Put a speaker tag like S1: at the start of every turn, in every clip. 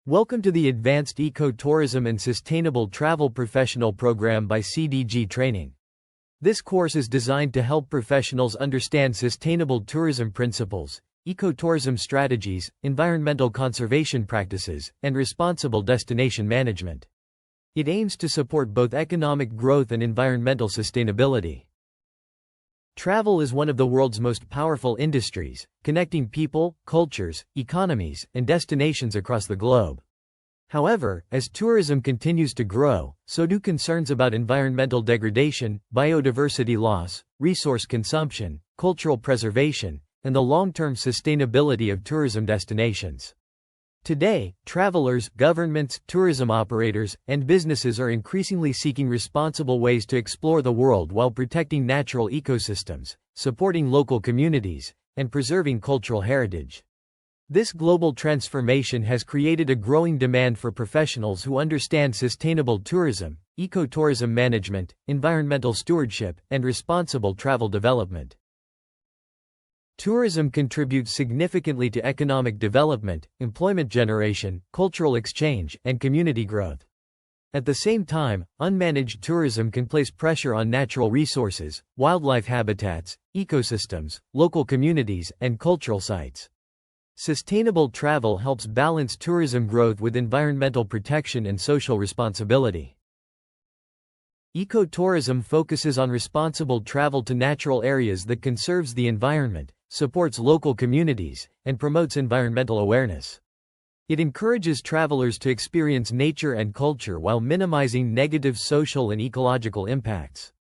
S1: Welcome to the Advanced Ecotourism and Sustainable Travel Professional Program by CDG Training. This course is designed to help professionals understand sustainable tourism principles, ecotourism strategies, environmental conservation practices, and responsible destination management. It aims to support both economic growth and environmental sustainability. Travel is one of the world's most powerful industries, connecting people, cultures, economies, and destinations across the globe. However, as tourism continues to grow, so do concerns about environmental degradation, biodiversity loss, resource consumption, cultural preservation, and the long-term sustainability of tourism destinations. Today, travelers, governments, tourism operators, and businesses are increasingly seeking responsible ways to explore the world while protecting natural ecosystems, supporting local communities, and preserving cultural heritage. This global transformation has created a growing demand for professionals who understand sustainable tourism, ecotourism management, environmental stewardship, and responsible travel development. Tourism contributes significantly to economic development, employment generation, cultural exchange, and community growth. At the same time, unmanaged tourism can place pressure on natural resources, wildlife habitats, ecosystems, local communities, and cultural sites. Sustainable travel helps balance tourism growth with environmental protection and social responsibility. Ecotourism focuses on responsible travel to natural areas that conserves the environment, supports local communities, and promotes environmental awareness. It encourages travelers to experience nature and culture while minimizing negative social and ecological impacts.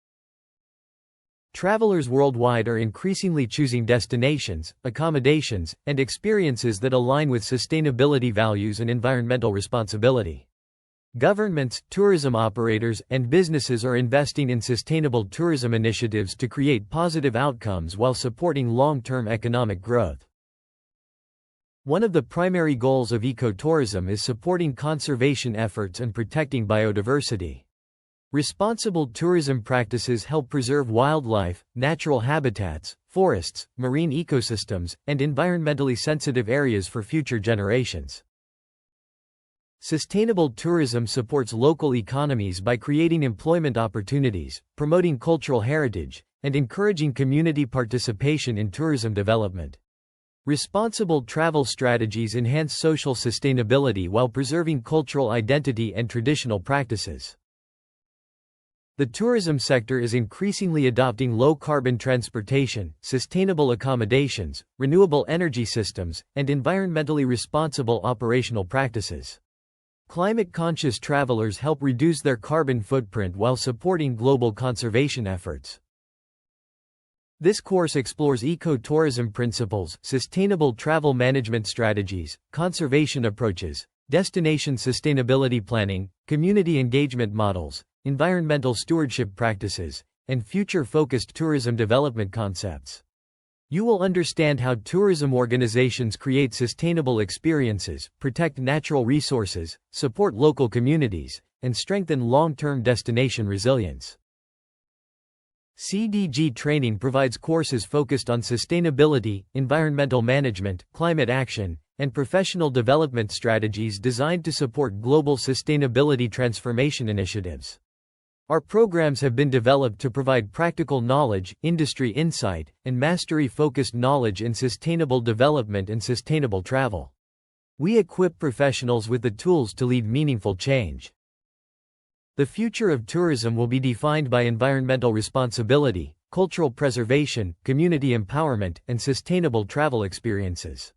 S1: Travelers worldwide are increasingly choosing destinations, accommodations, and experiences that align with sustainability values and environmental responsibility. Governments, tourism operators, and businesses are investing in sustainable tourism initiatives to create positive outcomes while supporting long-term economic growth. One of the primary goals of ecotourism is supporting conservation efforts and protecting biodiversity. Responsible tourism practices help preserve wildlife, natural habitats, forests, marine ecosystems, and environmentally sensitive areas for future generations. Sustainable tourism supports local economies by creating employment opportunities, promoting cultural heritage, and encouraging community participation in tourism development. Responsible travel strategies enhance social sustainability while preserving cultural identity and traditional practices. The tourism sector is increasingly adopting low-carbon transportation, sustainable accommodations, renewable energy systems, and environmentally responsible operational practices. Climate-conscious travelers help reduce their carbon footprint while supporting global conservation efforts. This course explores ecotourism principles, sustainable travel management strategies, conservation approaches, destination sustainability planning, community engagement models, environmental stewardship practices, and future-focused tourism development concepts. You will understand how tourism organizations create sustainable experiences, protect natural resources, support local communities, and strengthen long-term destination resilience. CDG Training provides courses focused on sustainability, environmental management, climate action, and professional development strategies designed to support global sustainability transformation initiatives. Our programs have been developed to provide practical knowledge, industry insight, and mastery-focused knowledge in sustainable development and sustainable travel. We equip professionals with the tools to lead meaningful change. The future of tourism will be defined by environmental responsibility, cultural preservation, community empowerment, and sustainable travel experiences.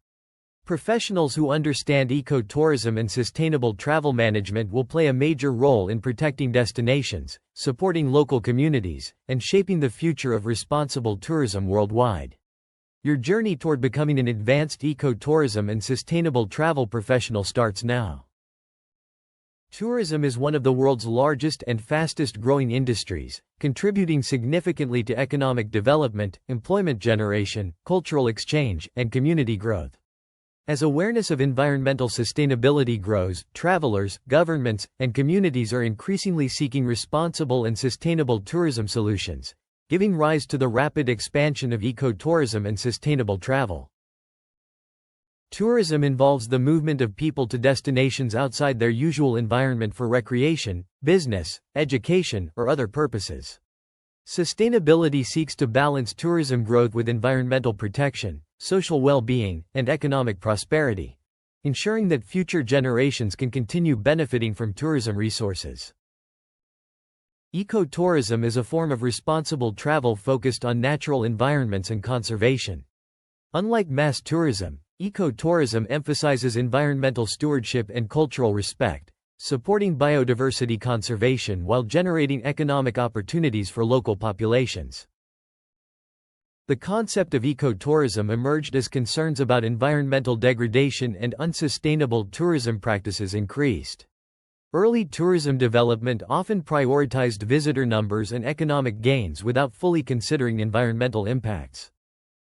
S1: Professionals who understand ecotourism and sustainable travel management will play a major role in protecting destinations, supporting local communities, and shaping the future of responsible tourism worldwide. Your journey toward becoming an advanced ecotourism and sustainable travel professional starts now. Tourism is one of the world's largest and fastest-growing industries, contributing significantly to economic development, employment generation, cultural exchange, and community growth. As awareness of environmental sustainability grows, travelers, governments, and communities are increasingly seeking responsible and sustainable tourism solutions, giving rise to the rapid expansion of ecotourism and sustainable travel. Tourism involves the movement of people to destinations outside their usual environment for recreation, business, education, or other purposes. Sustainability seeks to balance tourism growth with environmental protection, social well-being, and economic prosperity, ensuring that future generations can continue benefiting from tourism resources. Ecotourism is a form of responsible travel focused on natural environments and conservation. Unlike mass tourism, ecotourism emphasizes environmental stewardship and cultural respect, supporting biodiversity conservation while generating economic opportunities for local populations. The concept of ecotourism emerged as concerns about environmental degradation and unsustainable tourism practices increased. Early tourism development often prioritized visitor numbers and economic gains without fully considering environmental impacts.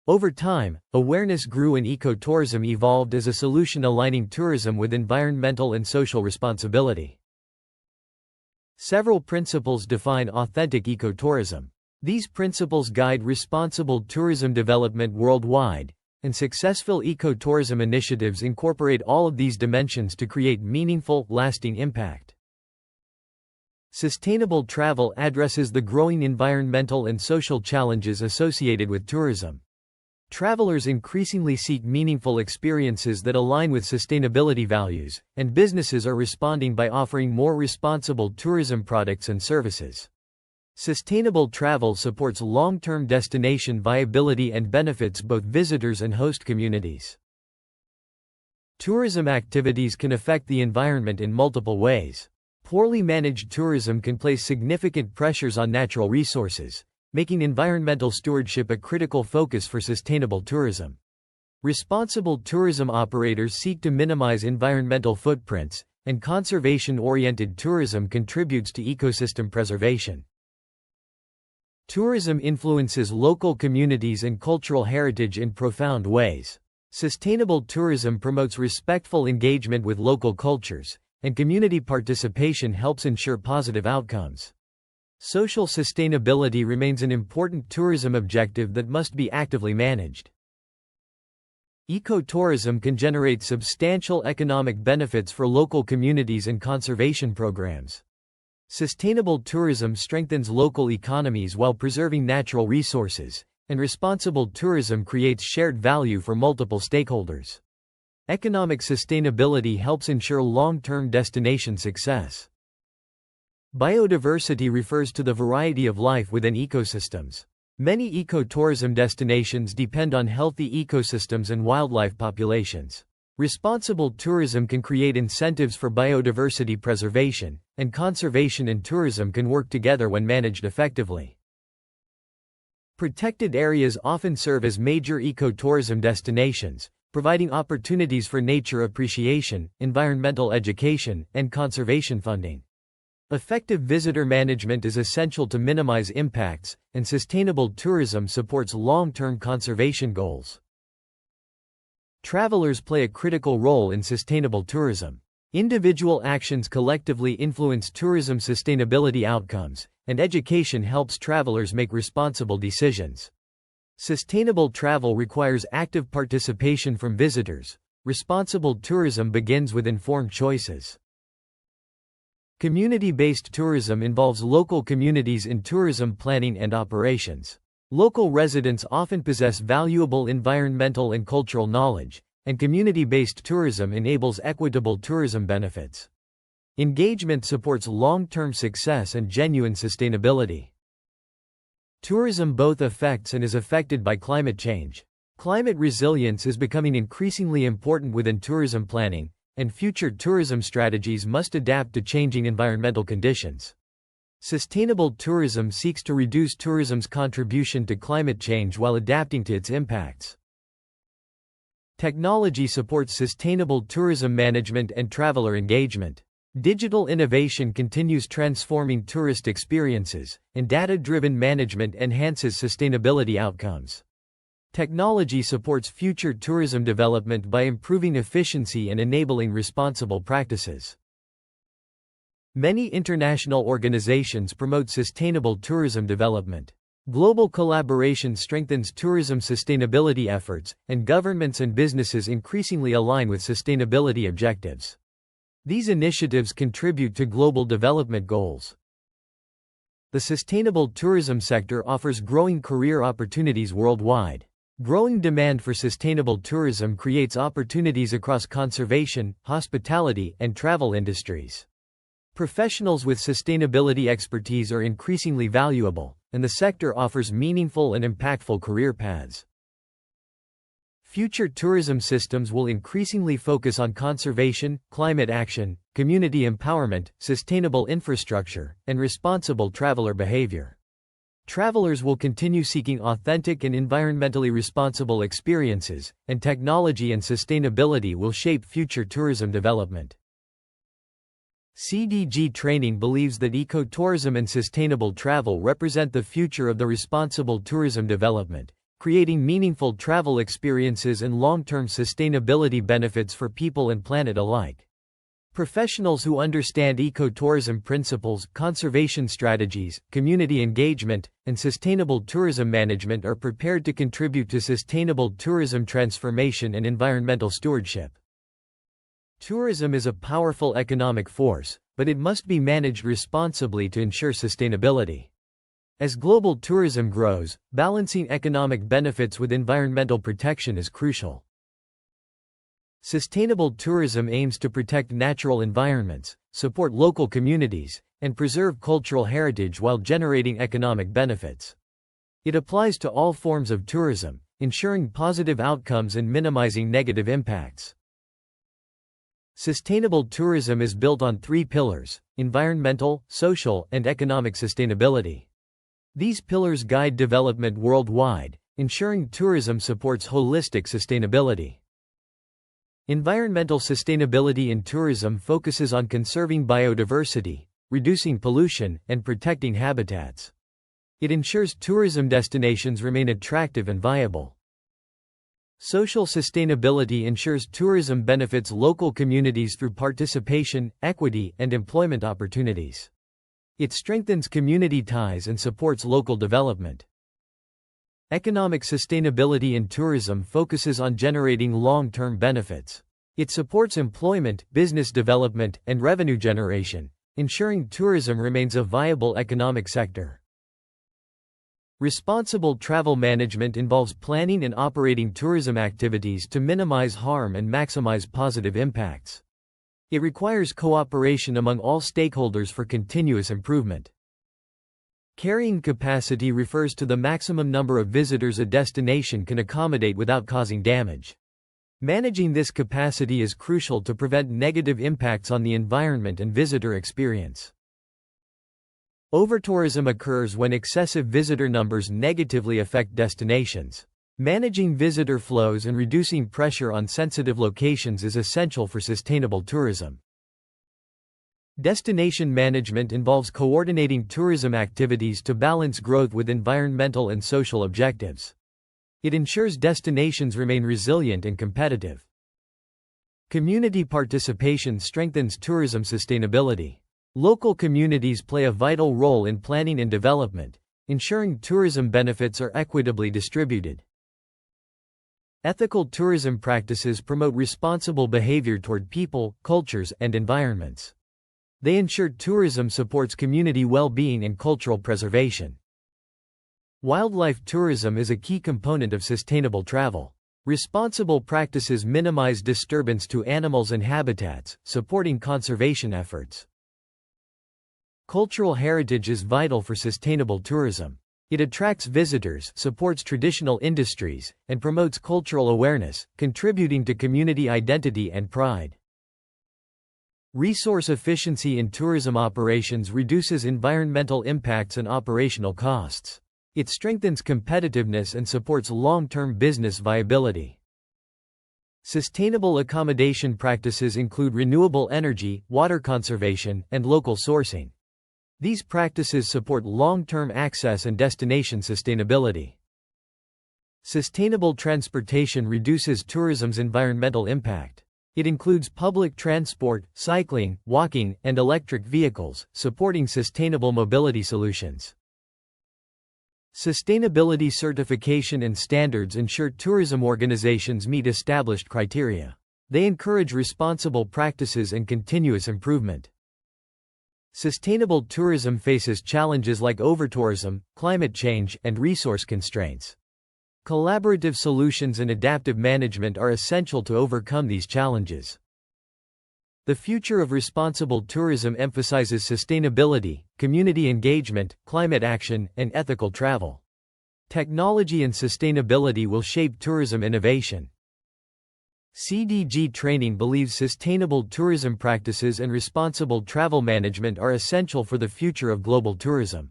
S1: Over time, awareness grew and ecotourism evolved as a solution aligning tourism with environmental and social responsibility. Several principles define authentic ecotourism. These principles guide responsible tourism development worldwide, and successful ecotourism initiatives incorporate all of these dimensions to create meaningful, lasting impact. Sustainable travel addresses the growing environmental and social challenges associated with tourism. Travelers increasingly seek meaningful experiences that align with sustainability values, and businesses are responding by offering more responsible tourism products and services. Sustainable travel supports long-term destination viability and benefits both visitors and host communities. Tourism activities can affect the environment in multiple ways. Poorly managed tourism can place significant pressures on natural resources, making environmental stewardship a critical focus for sustainable tourism. Responsible tourism operators seek to minimize environmental footprints, and conservation-oriented tourism contributes to ecosystem preservation. Tourism influences local communities and cultural heritage in profound ways. Sustainable tourism promotes respectful engagement with local cultures, and community participation helps ensure positive outcomes. Social sustainability remains an important tourism objective that must be actively managed. Ecotourism can generate substantial economic benefits for local communities and conservation programs. Sustainable tourism strengthens local economies while preserving natural resources, and responsible tourism creates shared value for multiple stakeholders. Economic sustainability helps ensure long-term destination success. Biodiversity refers to the variety of life within ecosystems. Many ecotourism destinations depend on healthy ecosystems and wildlife populations. Responsible tourism can create incentives for biodiversity preservation, and conservation and tourism can work together when managed effectively. Protected areas often serve as major ecotourism destinations, providing opportunities for nature appreciation, environmental education, and conservation funding. Effective visitor management is essential to minimize impacts, and sustainable tourism supports long-term conservation goals. Travelers play a critical role in sustainable tourism. Individual actions collectively influence tourism sustainability outcomes, and education helps travelers make responsible decisions. Sustainable travel requires active participation from visitors. Responsible tourism begins with informed choices. Community-based tourism involves local communities in tourism planning and operations. Local residents often possess valuable environmental and cultural knowledge, and community-based tourism enables equitable tourism benefits. Engagement supports long-term success and genuine sustainability. Tourism both affects and is affected by climate change. Climate resilience is becoming increasingly important within tourism planning, and future tourism strategies must adapt to changing environmental conditions. Sustainable tourism seeks to reduce tourism's contribution to climate change while adapting to its impacts. Technology supports sustainable tourism management and traveler engagement. Digital innovation continues transforming tourist experiences, and data-driven management enhances sustainability outcomes. Technology supports future tourism development by improving efficiency and enabling responsible practices. Many international organizations promote sustainable tourism development. Global collaboration strengthens tourism sustainability efforts, and governments and businesses increasingly align with sustainability objectives. These initiatives contribute to global development goals. The sustainable tourism sector offers growing career opportunities worldwide. Growing demand for sustainable tourism creates opportunities across conservation, hospitality, and travel industries. Professionals with sustainability expertise are increasingly valuable, and the sector offers meaningful and impactful career paths. Future tourism systems will increasingly focus on conservation, climate action, community empowerment, sustainable infrastructure, and responsible traveler behavior. Travelers will continue seeking authentic and environmentally responsible experiences, and technology and sustainability will shape future tourism development. CDG Training believes that ecotourism and sustainable travel represent the future of the responsible tourism development, creating meaningful travel experiences and long-term sustainability benefits for people and planet alike. Professionals who understand ecotourism principles, conservation strategies, community engagement, and sustainable tourism management are prepared to contribute to sustainable tourism transformation and environmental stewardship. Tourism is a powerful economic force, but it must be managed responsibly to ensure sustainability. As global tourism grows, balancing economic benefits with environmental protection is crucial. Sustainable tourism aims to protect natural environments, support local communities, and preserve cultural heritage while generating economic benefits. It applies to all forms of tourism, ensuring positive outcomes and minimizing negative impacts. Sustainable tourism is built on three pillars: environmental, social, and economic sustainability. These pillars guide development worldwide, ensuring tourism supports holistic sustainability. Environmental sustainability in tourism focuses on conserving biodiversity, reducing pollution, and protecting habitats. It ensures tourism destinations remain attractive and viable. Social sustainability ensures tourism benefits local communities through participation, equity, and employment opportunities. It strengthens community ties and supports local development. Economic sustainability in tourism focuses on generating long-term benefits. It supports employment, business development, and revenue generation, ensuring tourism remains a viable economic sector. Responsible travel management involves planning and operating tourism activities to minimize harm and maximize positive impacts. It requires cooperation among all stakeholders for continuous improvement. Carrying capacity refers to the maximum number of visitors a destination can accommodate without causing damage. Managing this capacity is crucial to prevent negative impacts on the environment and visitor experience. Overtourism occurs when excessive visitor numbers negatively affect destinations. Managing visitor flows and reducing pressure on sensitive locations is essential for sustainable tourism. Destination management involves coordinating tourism activities to balance growth with environmental and social objectives. It ensures destinations remain resilient and competitive. Community participation strengthens tourism sustainability. Local communities play a vital role in planning and development, ensuring tourism benefits are equitably distributed. Ethical tourism practices promote responsible behavior toward people, cultures, and environments. They ensure tourism supports community well-being and cultural preservation. Wildlife tourism is a key component of sustainable travel. Responsible practices minimize disturbance to animals and habitats, supporting conservation efforts. Cultural heritage is vital for sustainable tourism. It attracts visitors, supports traditional industries, and promotes cultural awareness, contributing to community identity and pride. Resource efficiency in tourism operations reduces environmental impacts and operational costs. It strengthens competitiveness and supports long-term business viability. Sustainable accommodation practices include renewable energy, water conservation, and local sourcing. These practices support long-term access and destination sustainability. Sustainable transportation reduces tourism's environmental impact. It includes public transport, cycling, walking, and electric vehicles, supporting sustainable mobility solutions. Sustainability certification and standards ensure tourism organizations meet established criteria. They encourage responsible practices and continuous improvement. Sustainable tourism faces challenges like overtourism, climate change, and resource constraints. Collaborative solutions and adaptive management are essential to overcome these challenges. The future of responsible tourism emphasizes sustainability, community engagement, climate action, and ethical travel. Technology and sustainability will shape tourism innovation. CDG Training believes sustainable tourism practices and responsible travel management are essential for the future of global tourism.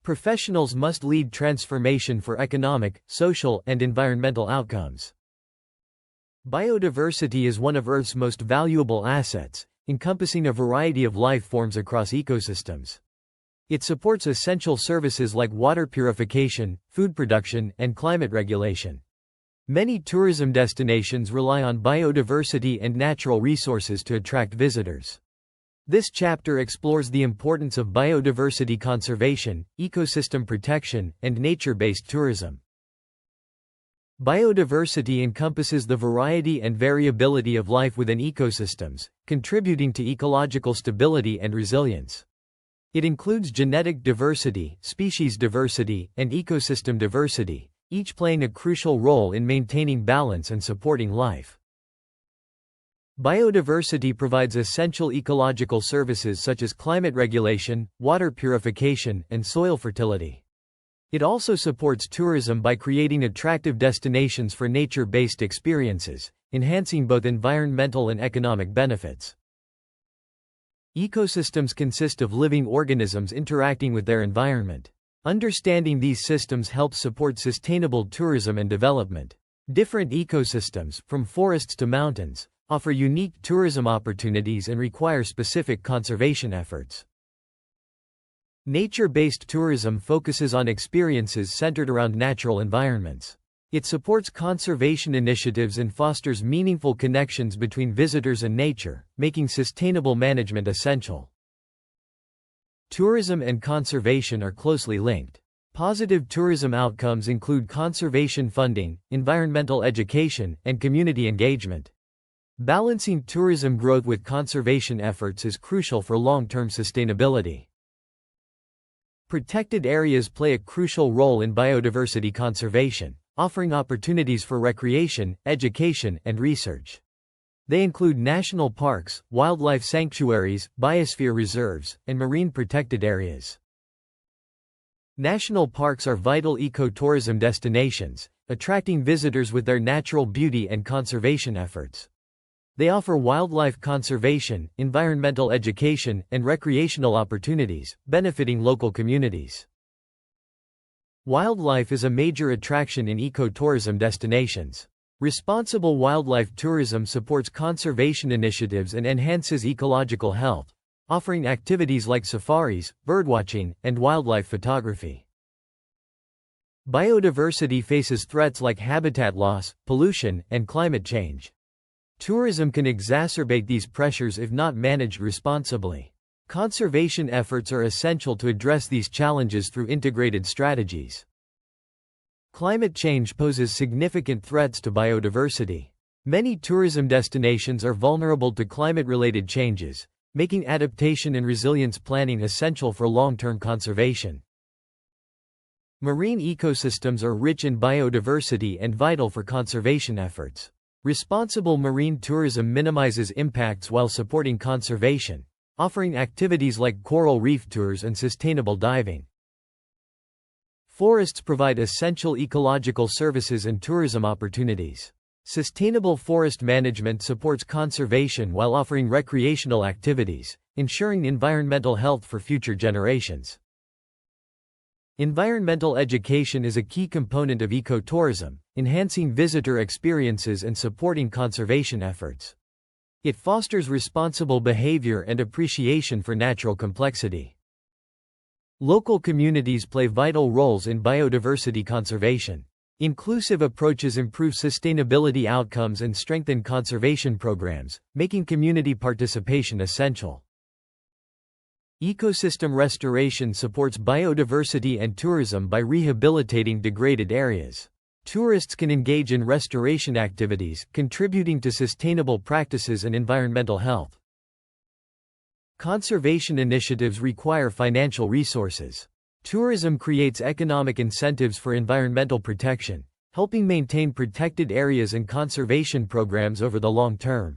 S1: Professionals must lead transformation for economic, social, and environmental outcomes. Biodiversity is one of Earth's most valuable assets, encompassing a variety of life forms across ecosystems. It supports essential services like water purification, food production, and climate regulation. Many tourism destinations rely on biodiversity and natural resources to attract visitors. This chapter explores the importance of biodiversity conservation, ecosystem protection, and nature-based tourism. Biodiversity encompasses the variety and variability of life within ecosystems, contributing to ecological stability and resilience. It includes genetic diversity, species diversity, and ecosystem diversity, each playing a crucial role in maintaining balance and supporting life. Biodiversity provides essential ecological services such as climate regulation, water purification, and soil fertility. It also supports tourism by creating attractive destinations for nature-based experiences, enhancing both environmental and economic benefits. Ecosystems consist of living organisms interacting with their environment. Understanding these systems helps support sustainable tourism and development. Different ecosystems, from forests to mountains, offer unique tourism opportunities and require specific conservation efforts. Nature-based tourism focuses on experiences centered around natural environments. It supports conservation initiatives and fosters meaningful connections between visitors and nature, making sustainable management essential. Tourism and conservation are closely linked. Positive tourism outcomes include conservation funding, environmental education, and community engagement. Balancing tourism growth with conservation efforts is crucial for long-term sustainability. Protected areas play a crucial role in biodiversity conservation, offering opportunities for recreation, education, and research. They include national parks, wildlife sanctuaries, biosphere reserves, and marine protected areas. National parks are vital ecotourism destinations, attracting visitors with their natural beauty and conservation efforts. They offer wildlife conservation, environmental education, and recreational opportunities, benefiting local communities. Wildlife is a major attraction in ecotourism destinations. Responsible wildlife tourism supports conservation initiatives and enhances ecological health, offering activities like safaris, birdwatching, and wildlife photography. Biodiversity faces threats like habitat loss, pollution, and climate change. Tourism can exacerbate these pressures if not managed responsibly. Conservation efforts are essential to address these challenges through integrated strategies. Climate change poses significant threats to biodiversity. Many tourism destinations are vulnerable to climate-related changes, making adaptation and resilience planning essential for long-term conservation. Marine ecosystems are rich in biodiversity and vital for conservation efforts. Responsible marine tourism minimizes impacts while supporting conservation, offering activities like coral reef tours and sustainable diving. Forests provide essential ecological services and tourism opportunities. Sustainable forest management supports conservation while offering recreational activities, ensuring environmental health for future generations. Environmental education is a key component of ecotourism, enhancing visitor experiences and supporting conservation efforts. It fosters responsible behavior and appreciation for natural complexity. Local communities play vital roles in biodiversity conservation. Inclusive approaches improve sustainability outcomes and strengthen conservation programs, making community participation essential. Ecosystem restoration supports biodiversity and tourism by rehabilitating degraded areas. Tourists can engage in restoration activities, contributing to sustainable practices and environmental health. Conservation initiatives require financial resources. Tourism creates economic incentives for environmental protection, helping maintain protected areas and conservation programs over the long term.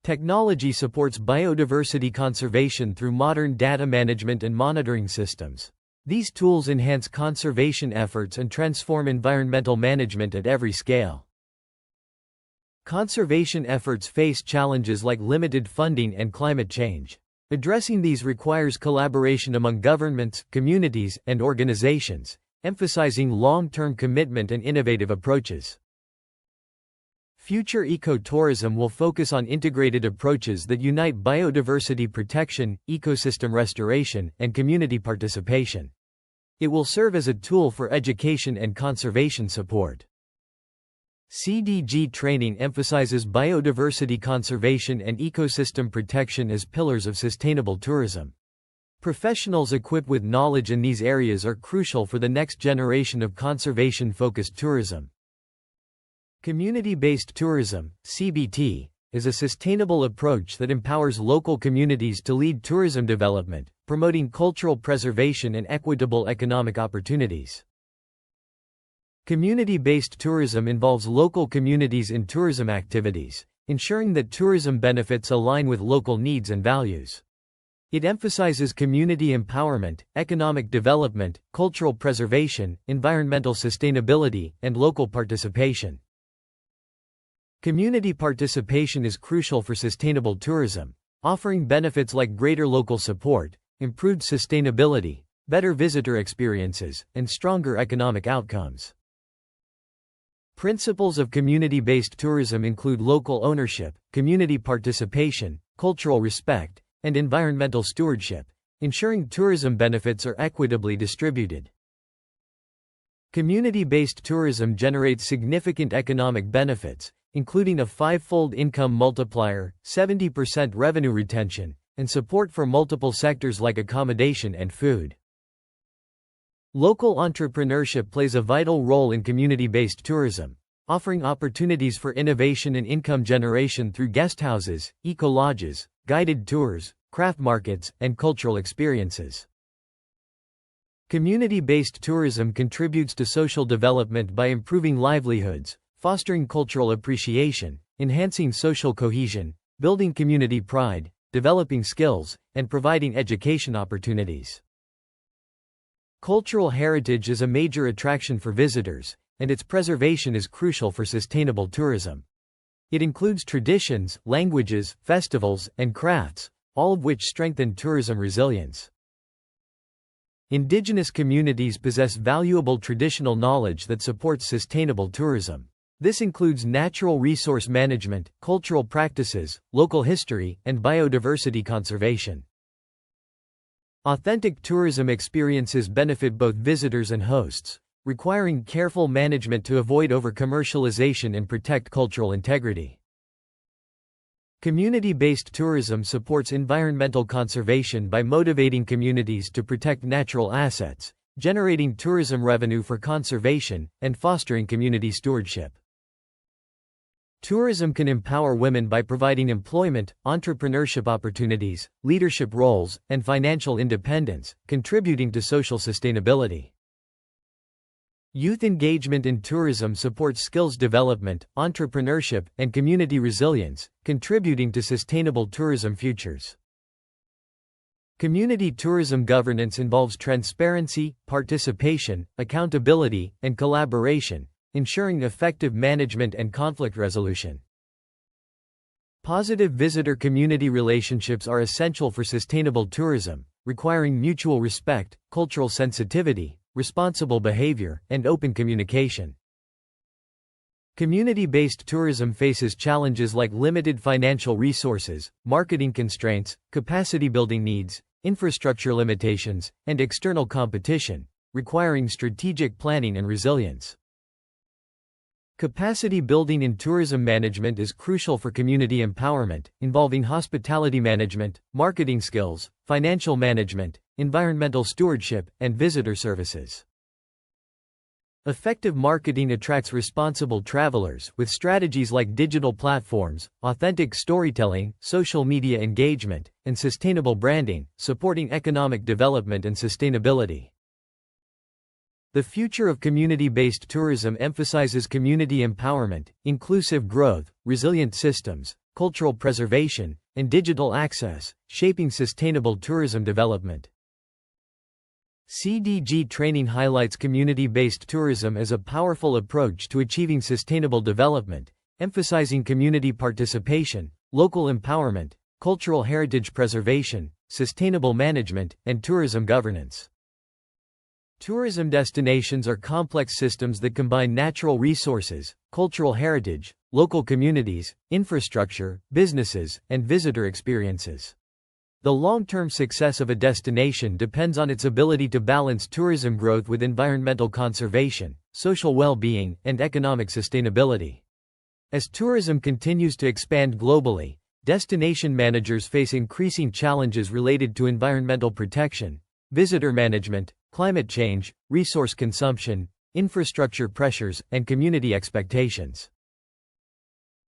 S1: Technology supports biodiversity conservation through modern data management and monitoring systems. These tools enhance conservation efforts and transform environmental management at every scale. Conservation efforts face challenges like limited funding and climate change. Addressing these requires collaboration among governments, communities, and organizations, emphasizing long-term commitment and innovative approaches. Future ecotourism will focus on integrated approaches that unite biodiversity protection, ecosystem restoration, and community participation. It will serve as a tool for education and conservation support. CDG training emphasizes biodiversity conservation and ecosystem protection as pillars of sustainable tourism. Professionals equipped with knowledge in these areas are crucial for the next generation of conservation-focused tourism. Community-based tourism, CBT, is a sustainable approach that empowers local communities to lead tourism development, promoting cultural preservation and equitable economic opportunities. Community-based tourism involves local communities in tourism activities, ensuring that tourism benefits align with local needs and values. It emphasizes community empowerment, economic development, cultural preservation, environmental sustainability, and local participation. Community participation is crucial for sustainable tourism, offering benefits like greater local support, improved sustainability, better visitor experiences, and stronger economic outcomes. Principles of community-based tourism include local ownership, community participation, cultural respect, and environmental stewardship, ensuring tourism benefits are equitably distributed. Community-based tourism generates significant economic benefits, including a five-fold income multiplier, 70% revenue retention, and support for multiple sectors like accommodation and food. Local entrepreneurship plays a vital role in community-based tourism, offering opportunities for innovation and income generation through guesthouses, eco-lodges, guided tours, craft markets, and cultural experiences. Community-based tourism contributes to social development by improving livelihoods, fostering cultural appreciation, enhancing social cohesion, building community pride, developing skills, and providing education opportunities. Cultural heritage is a major attraction for visitors, and its preservation is crucial for sustainable tourism. It includes traditions, languages, festivals, and crafts, all of which strengthen tourism resilience. Indigenous communities possess valuable traditional knowledge that supports sustainable tourism. This includes natural resource management, cultural practices, local history, and biodiversity conservation. Authentic tourism experiences benefit both visitors and hosts, requiring careful management to avoid over-commercialization and protect cultural integrity. Community-based tourism supports environmental conservation by motivating communities to protect natural assets, generating tourism revenue for conservation, and fostering community stewardship. Tourism can empower women by providing employment, entrepreneurship opportunities, leadership roles, and financial independence, contributing to social sustainability. Youth engagement in tourism supports skills development, entrepreneurship, and community resilience, contributing to sustainable tourism futures. Community tourism governance involves transparency, participation, accountability, and collaboration, ensuring effective management and conflict resolution. Positive visitor-community relationships are essential for sustainable tourism, requiring mutual respect, cultural sensitivity, responsible behavior, and open communication. Community-based tourism faces challenges like limited financial resources, marketing constraints, capacity-building needs, infrastructure limitations, and external competition, requiring strategic planning and resilience. Capacity building in tourism management is crucial for community empowerment, involving hospitality management, marketing skills, financial management, environmental stewardship, and visitor services. Effective marketing attracts responsible travelers with strategies like digital platforms, authentic storytelling, social media engagement, and sustainable branding, supporting economic development and sustainability. The future of community-based tourism emphasizes community empowerment, inclusive growth, resilient systems, cultural preservation, and digital access, shaping sustainable tourism development. CDG training highlights community-based tourism as a powerful approach to achieving sustainable development, emphasizing community participation, local empowerment, cultural heritage preservation, sustainable management, and tourism governance. Tourism destinations are complex systems that combine natural resources, cultural heritage, local communities, infrastructure, businesses, and visitor experiences. The long-term success of a destination depends on its ability to balance tourism growth with environmental conservation, social well-being, and economic sustainability. As tourism continues to expand globally, destination managers face increasing challenges related to environmental protection, visitor management, climate change, resource consumption, infrastructure pressures, and community expectations.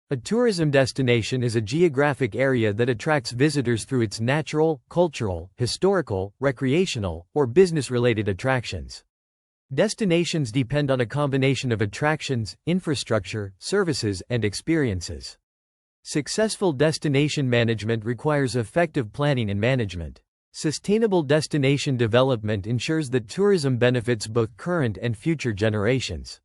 S1: A tourism destination is a geographic area that attracts visitors through its natural, cultural, historical, recreational, or business-related attractions. Destinations depend on a combination of attractions, infrastructure, services, and experiences. Successful destination management requires effective planning and management. Sustainable destination development ensures that tourism benefits both current and future generations.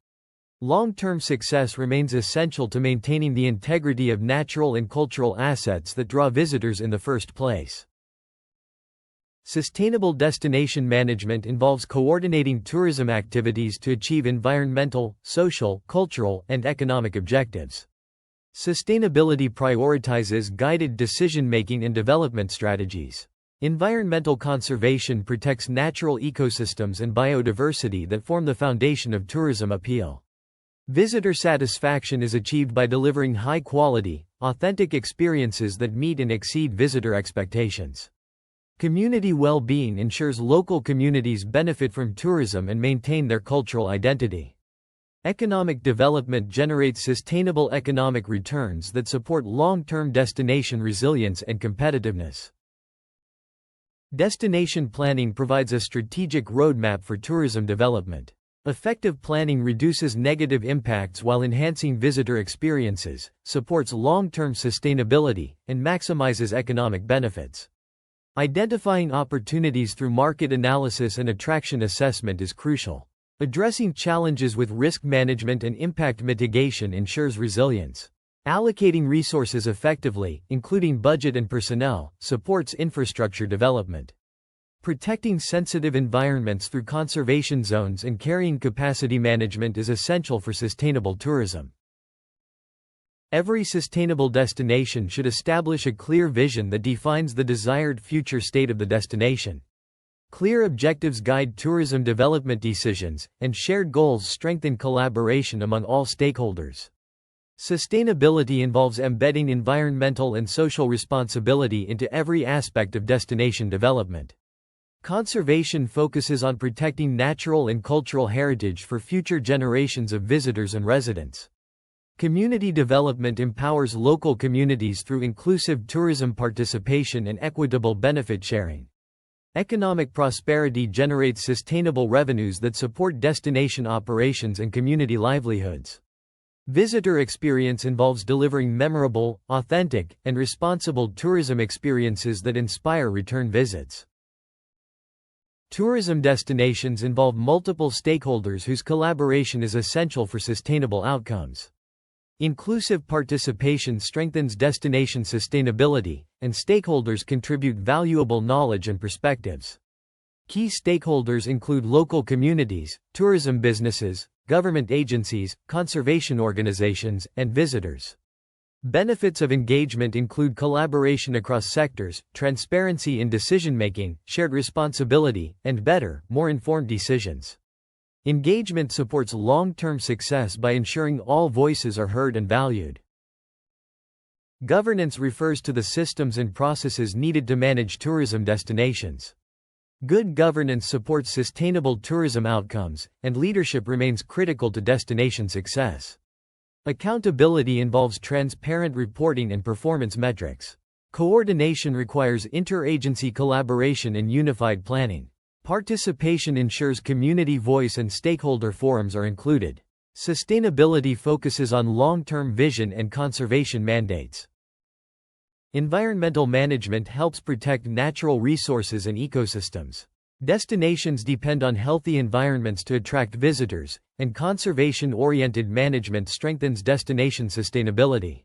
S1: Long-term success remains essential to maintaining the integrity of natural and cultural assets that draw visitors in the first place. Sustainable destination management involves coordinating tourism activities to achieve environmental, social, cultural, and economic objectives. Sustainability prioritizes guided decision-making and development strategies. Environmental conservation protects natural ecosystems and biodiversity that form the foundation of tourism appeal. Visitor satisfaction is achieved by delivering high-quality, authentic experiences that meet and exceed visitor expectations. Community well-being ensures local communities benefit from tourism and maintain their cultural identity. Economic development generates sustainable economic returns that support long-term destination resilience and competitiveness. Destination planning provides a strategic roadmap for tourism development. Effective planning reduces negative impacts while enhancing visitor experiences, supports long-term sustainability, and maximizes economic benefits. Identifying opportunities through market analysis and attraction assessment is crucial. Addressing challenges with risk management and impact mitigation ensures resilience. Allocating resources effectively, including budget and personnel, supports infrastructure development. Protecting sensitive environments through conservation zones and carrying capacity management is essential for sustainable tourism. Every sustainable destination should establish a clear vision that defines the desired future state of the destination. Clear objectives guide tourism development decisions, and shared goals strengthen collaboration among all stakeholders. Sustainability involves embedding environmental and social responsibility into every aspect of destination development. Conservation focuses on protecting natural and cultural heritage for future generations of visitors and residents. Community development empowers local communities through inclusive tourism participation and equitable benefit sharing. Economic prosperity generates sustainable revenues that support destination operations and community livelihoods. Visitor experience involves delivering memorable, authentic, and responsible tourism experiences that inspire return visits. Tourism destinations involve multiple stakeholders whose collaboration is essential for sustainable outcomes. Inclusive participation strengthens destination sustainability, and stakeholders contribute valuable knowledge and perspectives. Key stakeholders include local communities, tourism businesses, government agencies, conservation organizations, and visitors. Benefits of engagement include collaboration across sectors, transparency in decision-making, shared responsibility, and better, more informed decisions. Engagement supports long-term success by ensuring all voices are heard and valued. Governance refers to the systems and processes needed to manage tourism destinations. Good governance supports sustainable tourism outcomes, and leadership remains critical to destination success. Accountability involves transparent reporting and performance metrics. Coordination requires interagency collaboration and unified planning. Participation ensures community voice and stakeholder forums are included. Sustainability focuses on long-term vision and conservation mandates. Environmental management helps protect natural resources and ecosystems. Destinations depend on healthy environments to attract visitors, and conservation-oriented management strengthens destination sustainability.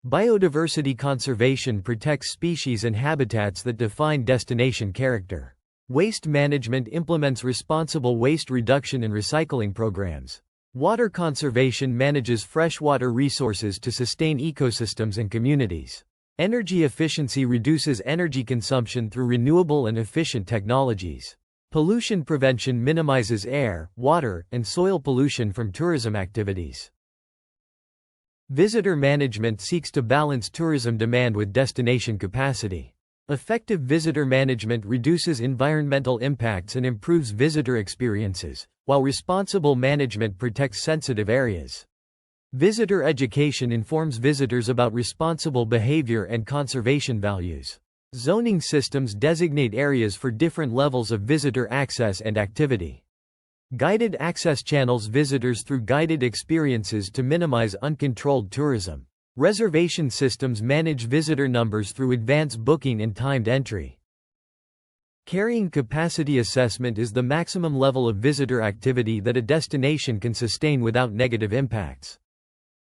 S1: Biodiversity conservation protects species and habitats that define destination character. Waste management implements responsible waste reduction and recycling programs. Water conservation manages freshwater resources to sustain ecosystems and communities. Energy efficiency reduces energy consumption through renewable and efficient technologies. Pollution prevention minimizes air, water, and soil pollution from tourism activities. Visitor management seeks to balance tourism demand with destination capacity. Effective visitor management reduces environmental impacts and improves visitor experiences, while responsible management protects sensitive areas. Visitor education informs visitors about responsible behavior and conservation values. Zoning systems designate areas for different levels of visitor access and activity. Guided access channels visitors through guided experiences to minimize uncontrolled tourism. Reservation systems manage visitor numbers through advanced booking and timed entry. Carrying capacity assessment is the maximum level of visitor activity that a destination can sustain without negative impacts.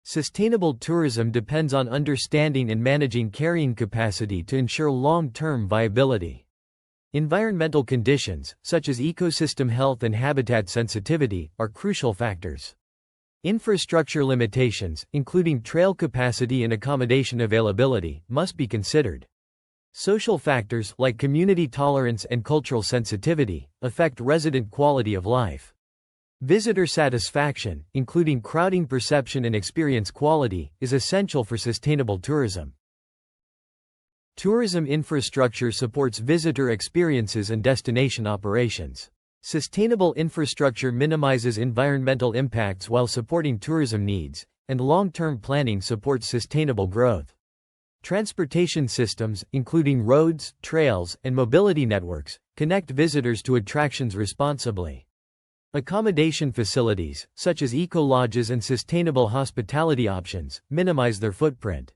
S1: Sustainable tourism depends on understanding and managing carrying capacity to ensure long-term viability. Environmental conditions, such as ecosystem health and habitat sensitivity, are crucial factors. Infrastructure limitations, including trail capacity and accommodation availability, must be considered. Social factors, like community tolerance and cultural sensitivity, affect resident quality of life. Visitor satisfaction, including crowding perception and experience quality, is essential for sustainable tourism. Tourism infrastructure supports visitor experiences and destination operations. Sustainable infrastructure minimizes environmental impacts while supporting tourism needs, and long-term planning supports sustainable growth. Transportation systems, including roads, trails, and mobility networks, connect visitors to attractions responsibly. Accommodation facilities, such as eco-lodges and sustainable hospitality options, minimize their footprint.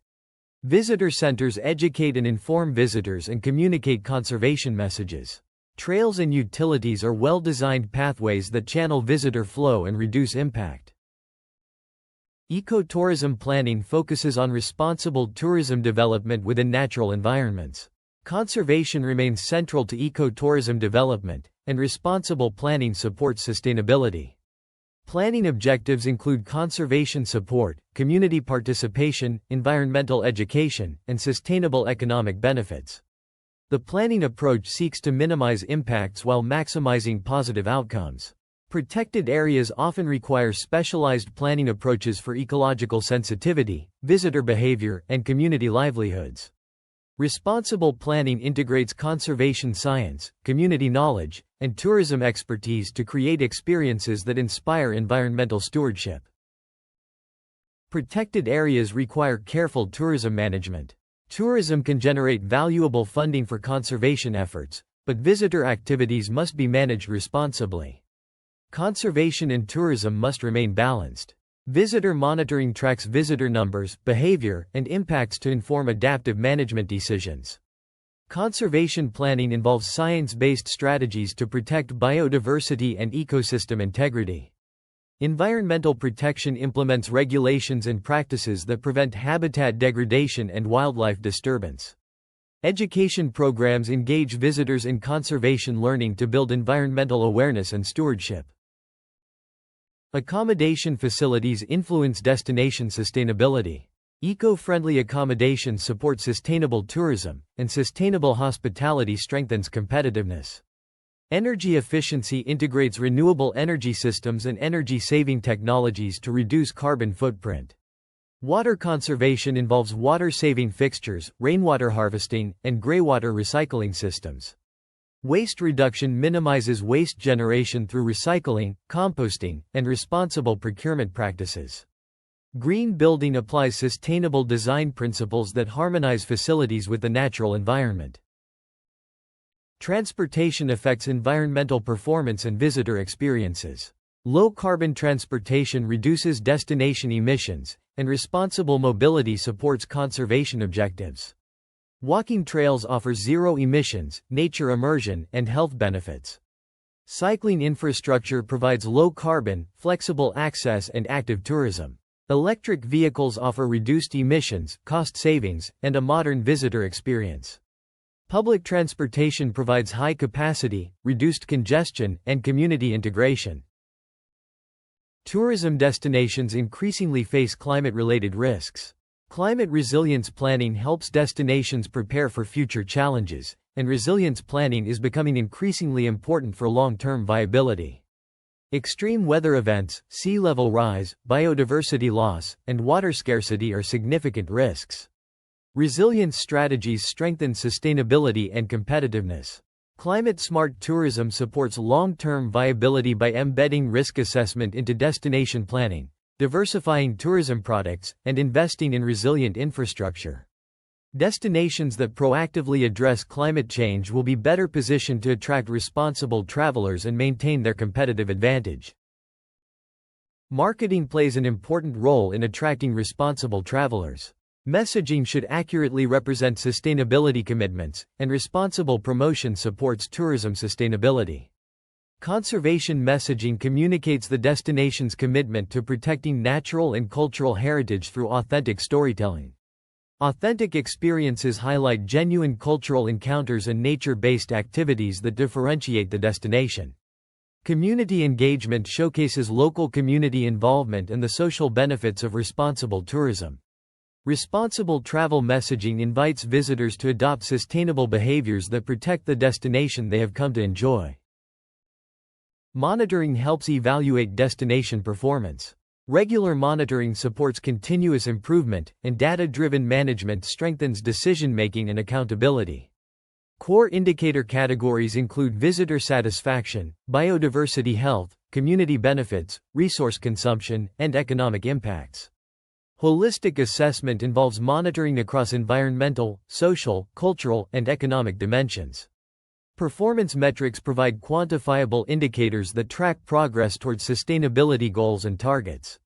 S1: Visitor centers educate and inform visitors and communicate conservation messages. Trails and utilities are well-designed pathways that channel visitor flow and reduce impact. Ecotourism planning focuses on responsible tourism development within natural environments. Conservation remains central to ecotourism development, and responsible planning supports sustainability. Planning objectives include conservation support, community participation, environmental education, and sustainable economic benefits. The planning approach seeks to minimize impacts while maximizing positive outcomes. Protected areas often require specialized planning approaches for ecological sensitivity, visitor behavior, and community livelihoods. Responsible planning integrates conservation science, community knowledge, and tourism expertise to create experiences that inspire environmental stewardship. Protected areas require careful tourism management. Tourism can generate valuable funding for conservation efforts, but visitor activities must be managed responsibly. Conservation and tourism must remain balanced. Visitor monitoring tracks visitor numbers, behavior, and impacts to inform adaptive management decisions. Conservation planning involves science-based strategies to protect biodiversity and ecosystem integrity. Environmental protection implements regulations and practices that prevent habitat degradation and wildlife disturbance. Education programs engage visitors in conservation learning to build environmental awareness and stewardship. Accommodation facilities influence destination sustainability. Eco-friendly accommodations support sustainable tourism, and sustainable hospitality strengthens competitiveness. Energy efficiency integrates renewable energy systems and energy-saving technologies to reduce carbon footprint. Water conservation involves water-saving fixtures, rainwater harvesting, and greywater recycling systems. Waste reduction minimizes waste generation through recycling, composting, and responsible procurement practices. Green building applies sustainable design principles that harmonize facilities with the natural environment. Transportation affects environmental performance and visitor experiences. Low-carbon transportation reduces destination emissions, and responsible mobility supports conservation objectives. Walking trails offer zero emissions, nature immersion, and health benefits. Cycling infrastructure provides low-carbon, flexible access and active tourism. Electric vehicles offer reduced emissions, cost savings, and a modern visitor experience. Public transportation provides high capacity, reduced congestion, and community integration. Tourism destinations increasingly face climate-related risks. Climate resilience planning helps destinations prepare for future challenges, and resilience planning is becoming increasingly important for long-term viability. Extreme weather events, sea level rise, biodiversity loss, and water scarcity are significant risks. Resilience strategies strengthen sustainability and competitiveness. Climate-smart tourism supports long-term viability by embedding risk assessment into destination planning, diversifying tourism products, and investing in resilient infrastructure. Destinations that proactively address climate change will be better positioned to attract responsible travelers and maintain their competitive advantage. Marketing plays an important role in attracting responsible travelers. Messaging should accurately represent sustainability commitments, and responsible promotion supports tourism sustainability. Conservation messaging communicates the destination's commitment to protecting natural and cultural heritage through authentic storytelling. Authentic experiences highlight genuine cultural encounters and nature-based activities that differentiate the destination. Community engagement showcases local community involvement and the social benefits of responsible tourism. Responsible travel messaging invites visitors to adopt sustainable behaviors that protect the destination they have come to enjoy. Monitoring helps evaluate destination performance. Regular monitoring supports continuous improvement, and data-driven management strengthens decision-making and accountability. Core indicator categories include visitor satisfaction, biodiversity health, community benefits, resource consumption, and economic impacts. Holistic assessment involves monitoring across environmental, social, cultural, and economic dimensions. Performance metrics provide quantifiable indicators that track progress towards sustainability goals and targets.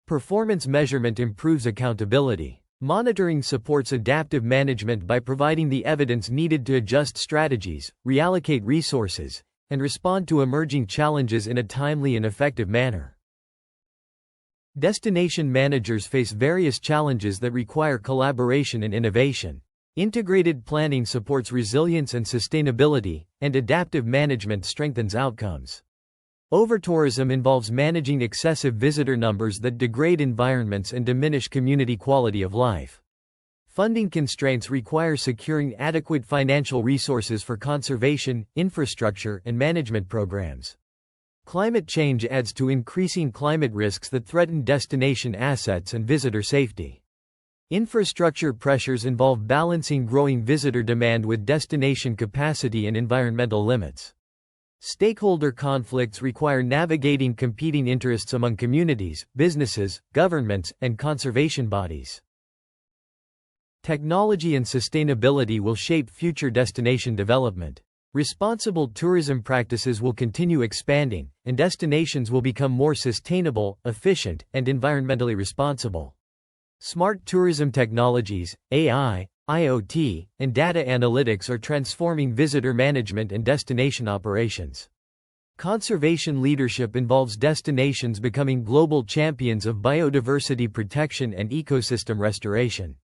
S1: Performance measurement improves accountability. Monitoring supports adaptive management by providing the evidence needed to adjust strategies, reallocate resources, and respond to emerging challenges in a timely and effective manner. Destination managers face various challenges that require collaboration and innovation. Integrated planning supports resilience and sustainability, and adaptive management strengthens outcomes. Overtourism involves managing excessive visitor numbers that degrade environments and diminish community quality of life. Funding constraints require securing adequate financial resources for conservation, infrastructure, and management programs. Climate change adds to increasing climate risks that threaten destination assets and visitor safety. Infrastructure pressures involve balancing growing visitor demand with destination capacity and environmental limits. Stakeholder conflicts require navigating competing interests among communities, businesses, governments, and conservation bodies. Technology and sustainability will shape future destination development. Responsible tourism practices will continue expanding, and destinations will become more sustainable, efficient, and environmentally responsible. Smart tourism technologies, AI, IoT, and data analytics are transforming visitor management and destination operations. Conservation leadership involves destinations becoming global champions of biodiversity protection and ecosystem restoration.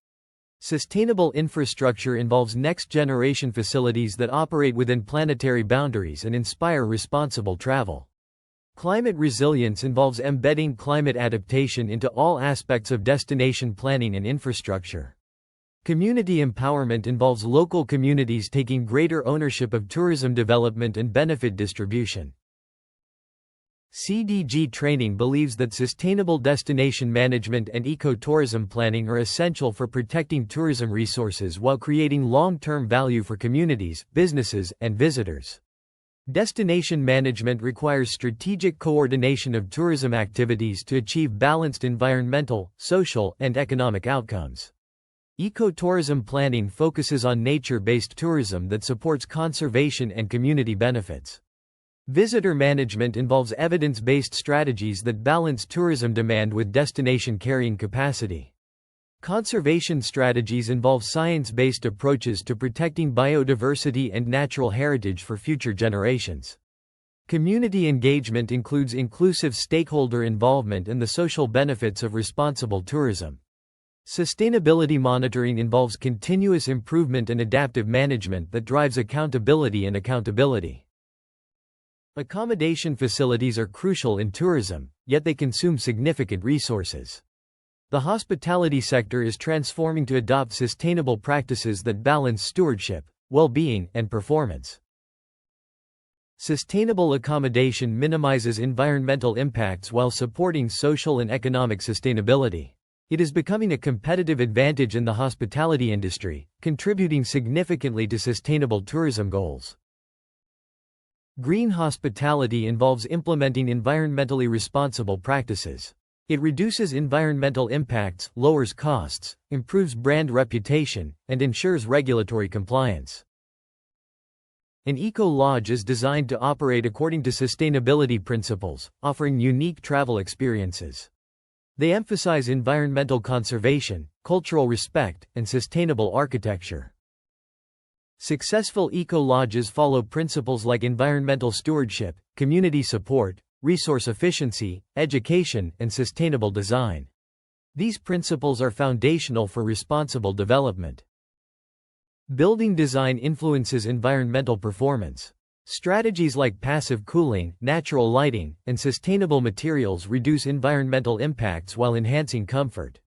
S1: Sustainable infrastructure involves next-generation facilities that operate within planetary boundaries and inspire responsible travel. Climate resilience involves embedding climate adaptation into all aspects of destination planning and infrastructure. Community empowerment involves local communities taking greater ownership of tourism development and benefit distribution. CDG training believes that sustainable destination management and ecotourism planning are essential for protecting tourism resources while creating long-term value for communities, businesses, and visitors. Destination management requires strategic coordination of tourism activities to achieve balanced environmental, social, and economic outcomes. Ecotourism planning focuses on nature-based tourism that supports conservation and community benefits. Visitor management involves evidence-based strategies that balance tourism demand with destination carrying capacity. Conservation strategies involve science-based approaches to protecting biodiversity and natural heritage for future generations. Community engagement includes inclusive stakeholder involvement and the social benefits of responsible tourism. Sustainability monitoring involves continuous improvement and adaptive management that drives accountability and accountability. Accommodation facilities are crucial in tourism, yet they consume significant resources. The hospitality sector is transforming to adopt sustainable practices that balance stewardship, well-being, and performance. Sustainable accommodation minimizes environmental impacts while supporting social and economic sustainability. It is becoming a competitive advantage in the hospitality industry, contributing significantly to sustainable tourism goals. Green hospitality involves implementing environmentally responsible practices. It reduces environmental impacts, lowers costs, improves brand reputation, and ensures regulatory compliance. An eco-lodge is designed to operate according to sustainability principles, offering unique travel experiences. They emphasize environmental conservation, cultural respect, and sustainable architecture. Successful eco-lodges follow principles like environmental stewardship, community support, resource efficiency, education, and sustainable design. These principles are foundational for responsible development. Building design influences environmental performance. Strategies like passive cooling, natural lighting, and sustainable materials reduce environmental impacts while enhancing comfort.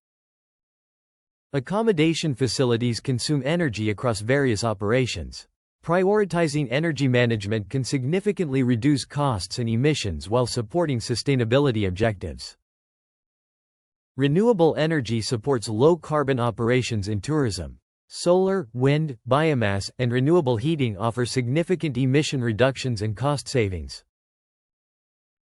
S1: Accommodation facilities consume energy across various operations. Prioritizing energy management can significantly reduce costs and emissions while supporting sustainability objectives. Renewable energy supports low-carbon operations in tourism. Solar, wind, biomass, and renewable heating offer significant emission reductions and cost savings.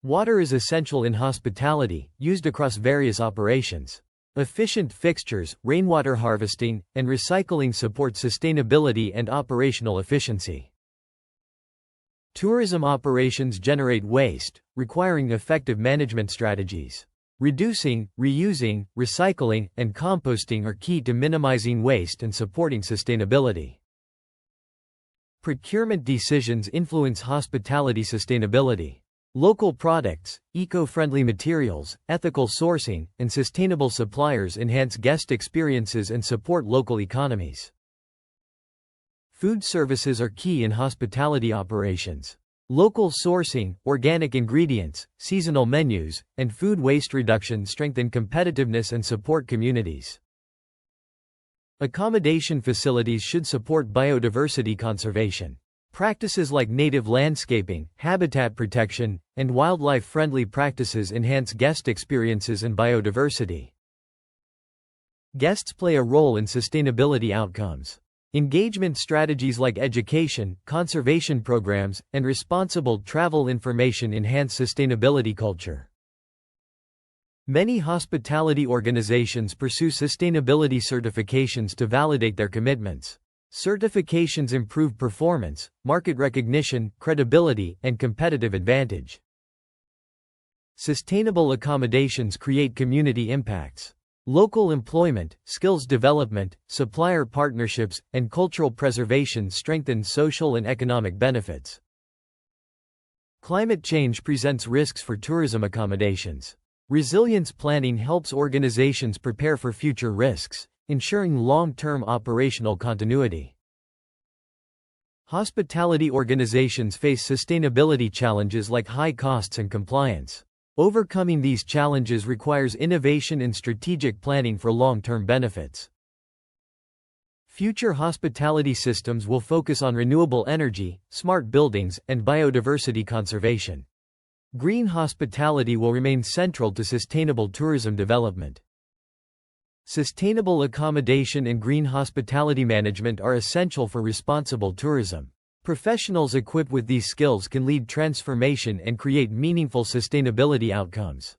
S1: Water is essential in hospitality, used across various operations. Efficient fixtures, rainwater harvesting, and recycling support sustainability and operational efficiency. Tourism operations generate waste, requiring effective management strategies. Reducing, reusing, recycling, and composting are key to minimizing waste and supporting sustainability. Procurement decisions influence hospitality sustainability. Local products, eco-friendly materials, ethical sourcing, and sustainable suppliers enhance guest experiences and support local economies. Food services are key in hospitality operations. Local sourcing, organic ingredients, seasonal menus, and food waste reduction strengthen competitiveness and support communities. Accommodation facilities should support biodiversity conservation. Practices like native landscaping, habitat protection, and wildlife-friendly practices enhance guest experiences and biodiversity. Guests play a role in sustainability outcomes. Engagement strategies like education, conservation programs, and responsible travel information enhance sustainability culture. Many hospitality organizations pursue sustainability certifications to validate their commitments. Certifications improve performance, market recognition, credibility, and competitive advantage. Sustainable accommodations create community impacts. Local employment, skills development, supplier partnerships, and cultural preservation strengthen social and economic benefits. Climate change presents risks for tourism accommodations. Resilience planning helps organizations prepare for future risks, ensuring long-term operational continuity. Hospitality organizations face sustainability challenges like high costs and compliance. Overcoming these challenges requires innovation and strategic planning for long-term benefits. Future hospitality systems will focus on renewable energy, smart buildings, and biodiversity conservation. Green hospitality will remain central to sustainable tourism development. Sustainable accommodation and green hospitality management are essential for responsible tourism. Professionals equipped with these skills can lead transformation and create meaningful sustainability outcomes.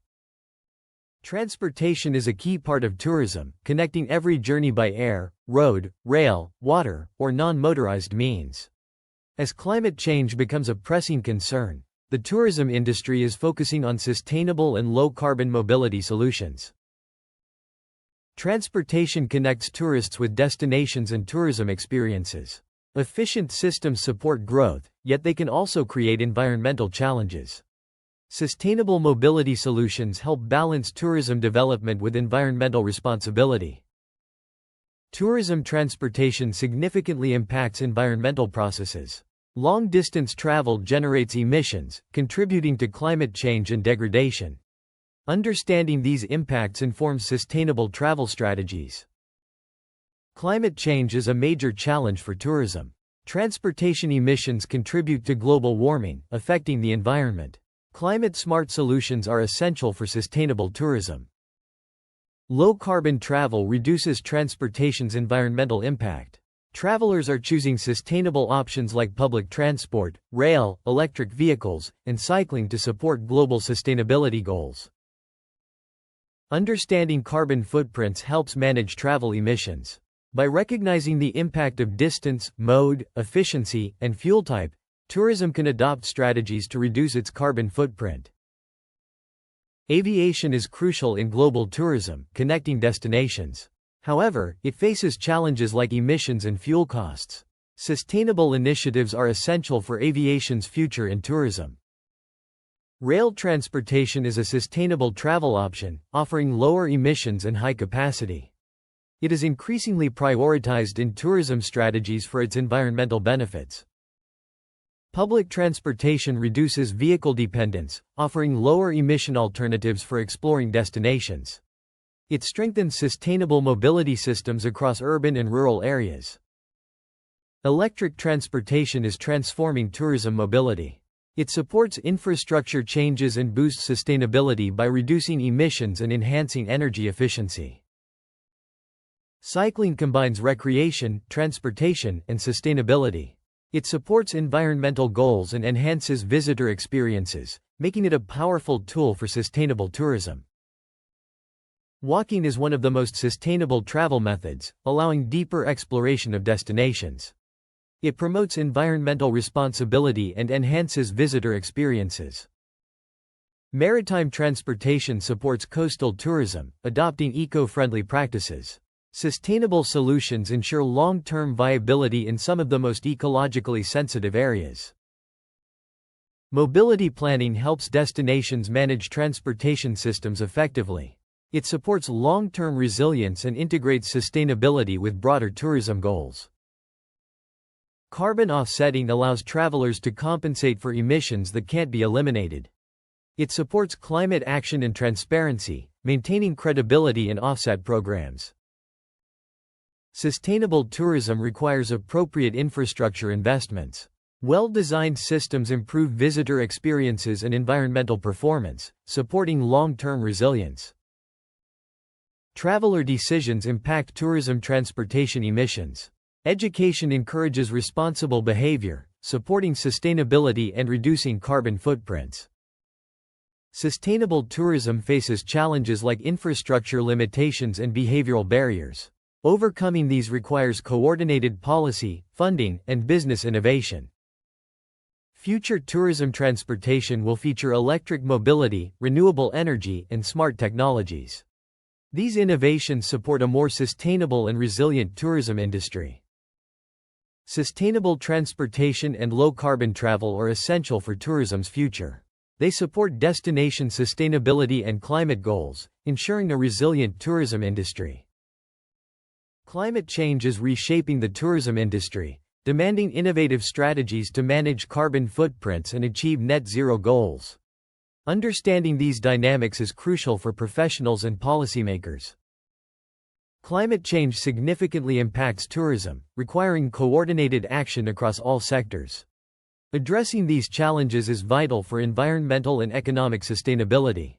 S1: Transportation is a key part of tourism, connecting every journey by air, road, rail, water, or non-motorized means. As climate change becomes a pressing concern, the tourism industry is focusing on sustainable and low-carbon mobility solutions. Transportation connects tourists with destinations and tourism experiences. Efficient systems support growth, yet they can also create environmental challenges. Sustainable mobility solutions help balance tourism development with environmental responsibility. Tourism transportation significantly impacts environmental processes. Long-distance travel generates emissions, contributing to climate change and degradation. Understanding these impacts informs sustainable travel strategies. Climate change is a major challenge for tourism. Transportation emissions contribute to global warming, affecting the environment. Climate-smart solutions are essential for sustainable tourism. Low-carbon travel reduces transportation's environmental impact. Travelers are choosing sustainable options like public transport, rail, electric vehicles, and cycling to support global sustainability goals. Understanding carbon footprints helps manage travel emissions. By recognizing the impact of distance, mode, efficiency, and fuel type, tourism can adopt strategies to reduce its carbon footprint. Aviation is crucial in global tourism, connecting destinations. However, it faces challenges like emissions and fuel costs. Sustainable initiatives are essential for aviation's future in tourism. Rail transportation is a sustainable travel option, offering lower emissions and high capacity. It is increasingly prioritized in tourism strategies for its environmental benefits. Public transportation reduces vehicle dependence, offering lower emission alternatives for exploring destinations. It strengthens sustainable mobility systems across urban and rural areas. Electric transportation is transforming tourism mobility. It supports infrastructure changes and boosts sustainability by reducing emissions and enhancing energy efficiency. Cycling combines recreation, transportation, and sustainability. It supports environmental goals and enhances visitor experiences, making it a powerful tool for sustainable tourism. Walking is one of the most sustainable travel methods, allowing deeper exploration of destinations. It promotes environmental responsibility and enhances visitor experiences. Maritime transportation supports coastal tourism, adopting eco-friendly practices. Sustainable solutions ensure long-term viability in some of the most ecologically sensitive areas. Mobility planning helps destinations manage transportation systems effectively. It supports long-term resilience and integrates sustainability with broader tourism goals. Carbon offsetting allows travelers to compensate for emissions that can't be eliminated. It supports climate action and transparency, maintaining credibility in offset programs. Sustainable tourism requires appropriate infrastructure investments. Well-designed systems improve visitor experiences and environmental performance, supporting long-term resilience. Traveler decisions impact tourism transportation emissions. Education encourages responsible behavior, supporting sustainability and reducing carbon footprints. Sustainable tourism faces challenges like infrastructure limitations and behavioral barriers. Overcoming these requires coordinated policy, funding, and business innovation. Future tourism transportation will feature electric mobility, renewable energy, and smart technologies. These innovations support a more sustainable and resilient tourism industry. Sustainable transportation and low-carbon travel are essential for tourism's future. They support destination sustainability and climate goals, ensuring a resilient tourism industry. Climate change is reshaping the tourism industry, demanding innovative strategies to manage carbon footprints and achieve net zero goals. Understanding these dynamics is crucial for professionals and policymakers. Climate change significantly impacts tourism, requiring coordinated action across all sectors. Addressing these challenges is vital for environmental and economic sustainability.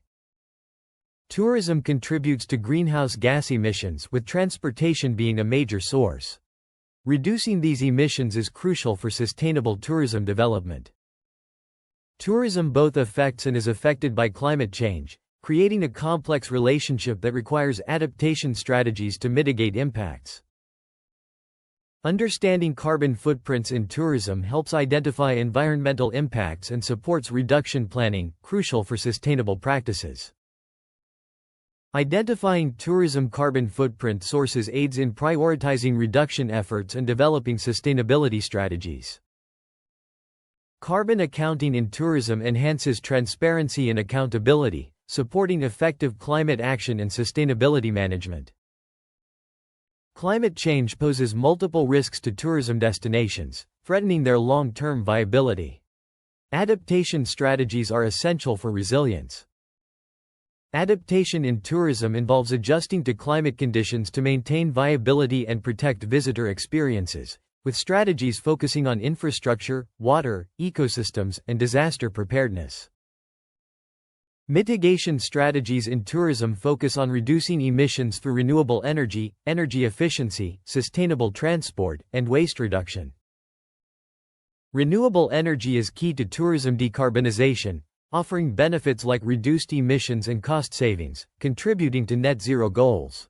S1: Tourism contributes to greenhouse gas emissions, with transportation being a major source. Reducing these emissions is crucial for sustainable tourism development. Tourism both affects and is affected by climate change, creating a complex relationship that requires adaptation strategies to mitigate impacts. Understanding carbon footprints in tourism helps identify environmental impacts and supports reduction planning, crucial for sustainable practices. Identifying tourism carbon footprint sources aids in prioritizing reduction efforts and developing sustainability strategies. Carbon accounting in tourism enhances transparency and accountability, supporting effective climate action and sustainability management. Climate change poses multiple risks to tourism destinations, threatening their long-term viability. Adaptation strategies are essential for resilience. Adaptation in tourism involves adjusting to climate conditions to maintain viability and protect visitor experiences, with strategies focusing on infrastructure, water, ecosystems, and disaster preparedness. Mitigation strategies in tourism focus on reducing emissions through renewable energy, energy efficiency, sustainable transport, and waste reduction. Renewable energy is key to tourism decarbonization, offering benefits like reduced emissions and cost savings, contributing to net zero goals.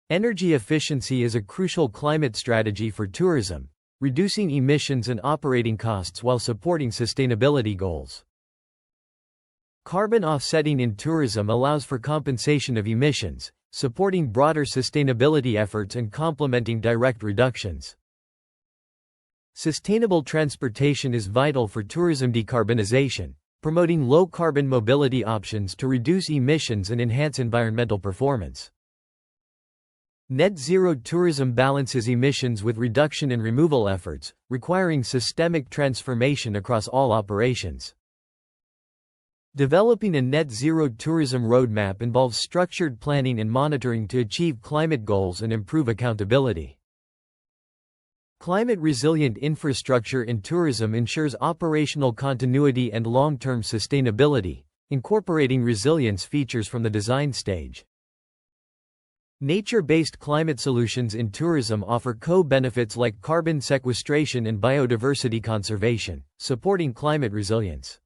S1: Energy efficiency is a crucial climate strategy for tourism, reducing emissions and operating costs while supporting sustainability goals. Carbon offsetting in tourism allows for compensation of emissions, supporting broader sustainability efforts and complementing direct reductions. Sustainable transportation is vital for tourism decarbonization, promoting low-carbon mobility options to reduce emissions and enhance environmental performance. Net zero tourism balances emissions with reduction and removal efforts, requiring systemic transformation across all operations. Developing a net zero tourism roadmap involves structured planning and monitoring to achieve climate goals and improve accountability. Climate-resilient infrastructure in tourism ensures operational continuity and long-term sustainability, incorporating resilience features from the design stage. Nature-based climate solutions in tourism offer co-benefits like carbon sequestration and biodiversity conservation, supporting climate resilience.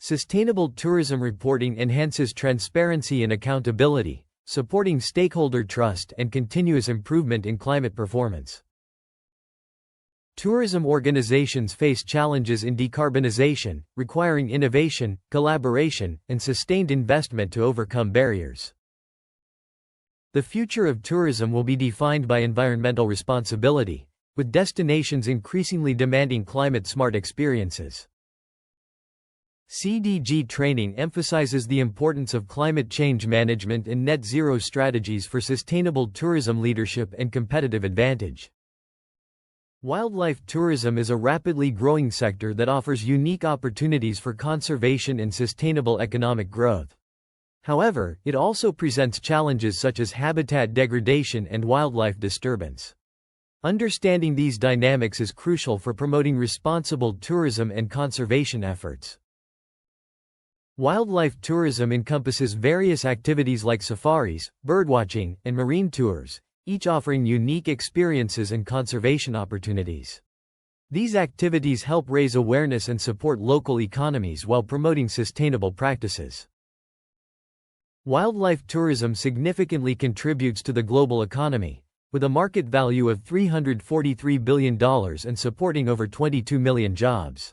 S1: Sustainable tourism reporting enhances transparency and accountability, supporting stakeholder trust and continuous improvement in climate performance. Tourism organizations face challenges in decarbonization, requiring innovation, collaboration, and sustained investment to overcome barriers. The future of tourism will be defined by environmental responsibility, with destinations increasingly demanding climate-smart experiences. CDG training emphasizes the importance of climate change management and net zero strategies for sustainable tourism leadership and competitive advantage. Wildlife tourism is a rapidly growing sector that offers unique opportunities for conservation and sustainable economic growth. However, it also presents challenges such as habitat degradation and wildlife disturbance. Understanding these dynamics is crucial for promoting responsible tourism and conservation efforts. Wildlife tourism encompasses various activities like safaris, birdwatching, and marine tours, each offering unique experiences and conservation opportunities. These activities help raise awareness and support local economies while promoting sustainable practices. Wildlife tourism significantly contributes to the global economy, with a market value of $343 billion and supporting over 22 million jobs.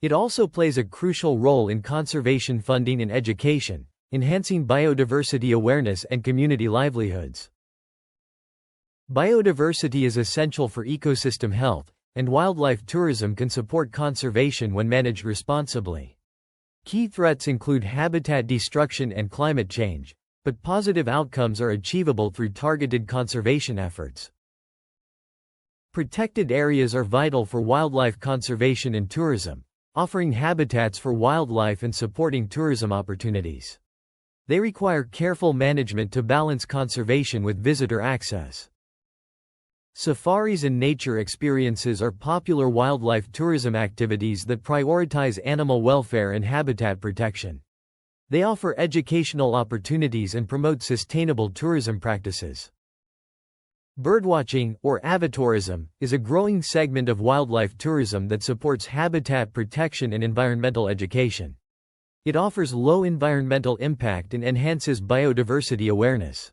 S1: It also plays a crucial role in conservation funding and education, enhancing biodiversity awareness and community livelihoods. Biodiversity is essential for ecosystem health, and wildlife tourism can support conservation when managed responsibly. Key threats include habitat destruction and climate change, but positive outcomes are achievable through targeted conservation efforts. Protected areas are vital for wildlife conservation and tourism, offering habitats for wildlife and supporting tourism opportunities. They require careful management to balance conservation with visitor access. Safaris and nature experiences are popular wildlife tourism activities that prioritize animal welfare and habitat protection. They offer educational opportunities and promote sustainable tourism practices. Birdwatching, or avatourism, is a growing segment of wildlife tourism that supports habitat protection and environmental education. It offers low environmental impact and enhances biodiversity awareness.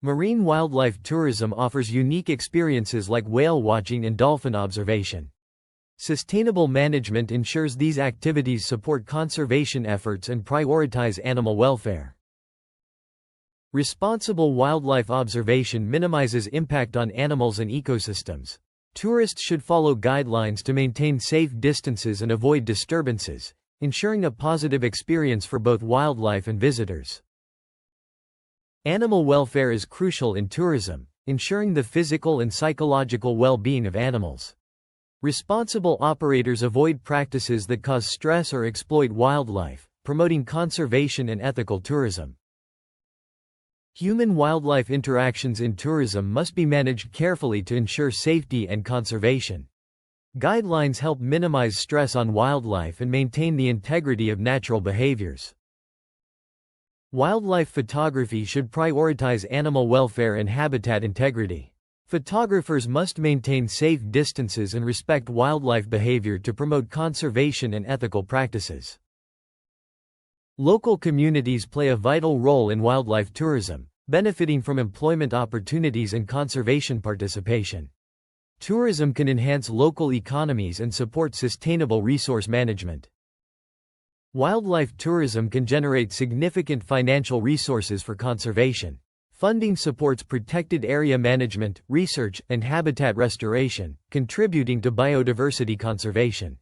S1: Marine wildlife tourism offers unique experiences like whale watching and dolphin observation. Sustainable management ensures these activities support conservation efforts and prioritize animal welfare. Responsible wildlife observation minimizes impact on animals and ecosystems. Tourists should follow guidelines to maintain safe distances and avoid disturbances, ensuring a positive experience for both wildlife and visitors. Animal welfare is crucial in tourism, ensuring the physical and psychological well-being of animals. Responsible operators avoid practices that cause stress or exploit wildlife, promoting conservation and ethical tourism. Human-wildlife interactions in tourism must be managed carefully to ensure safety and conservation. Guidelines help minimize stress on wildlife and maintain the integrity of natural behaviors. Wildlife photography should prioritize animal welfare and habitat integrity. Photographers must maintain safe distances and respect wildlife behavior to promote conservation and ethical practices. Local communities play a vital role in wildlife tourism, benefiting from employment opportunities and conservation participation. Tourism can enhance local economies and support sustainable resource management. Wildlife tourism can generate significant financial resources for conservation. Funding supports protected area management, research, and habitat restoration, contributing to biodiversity conservation.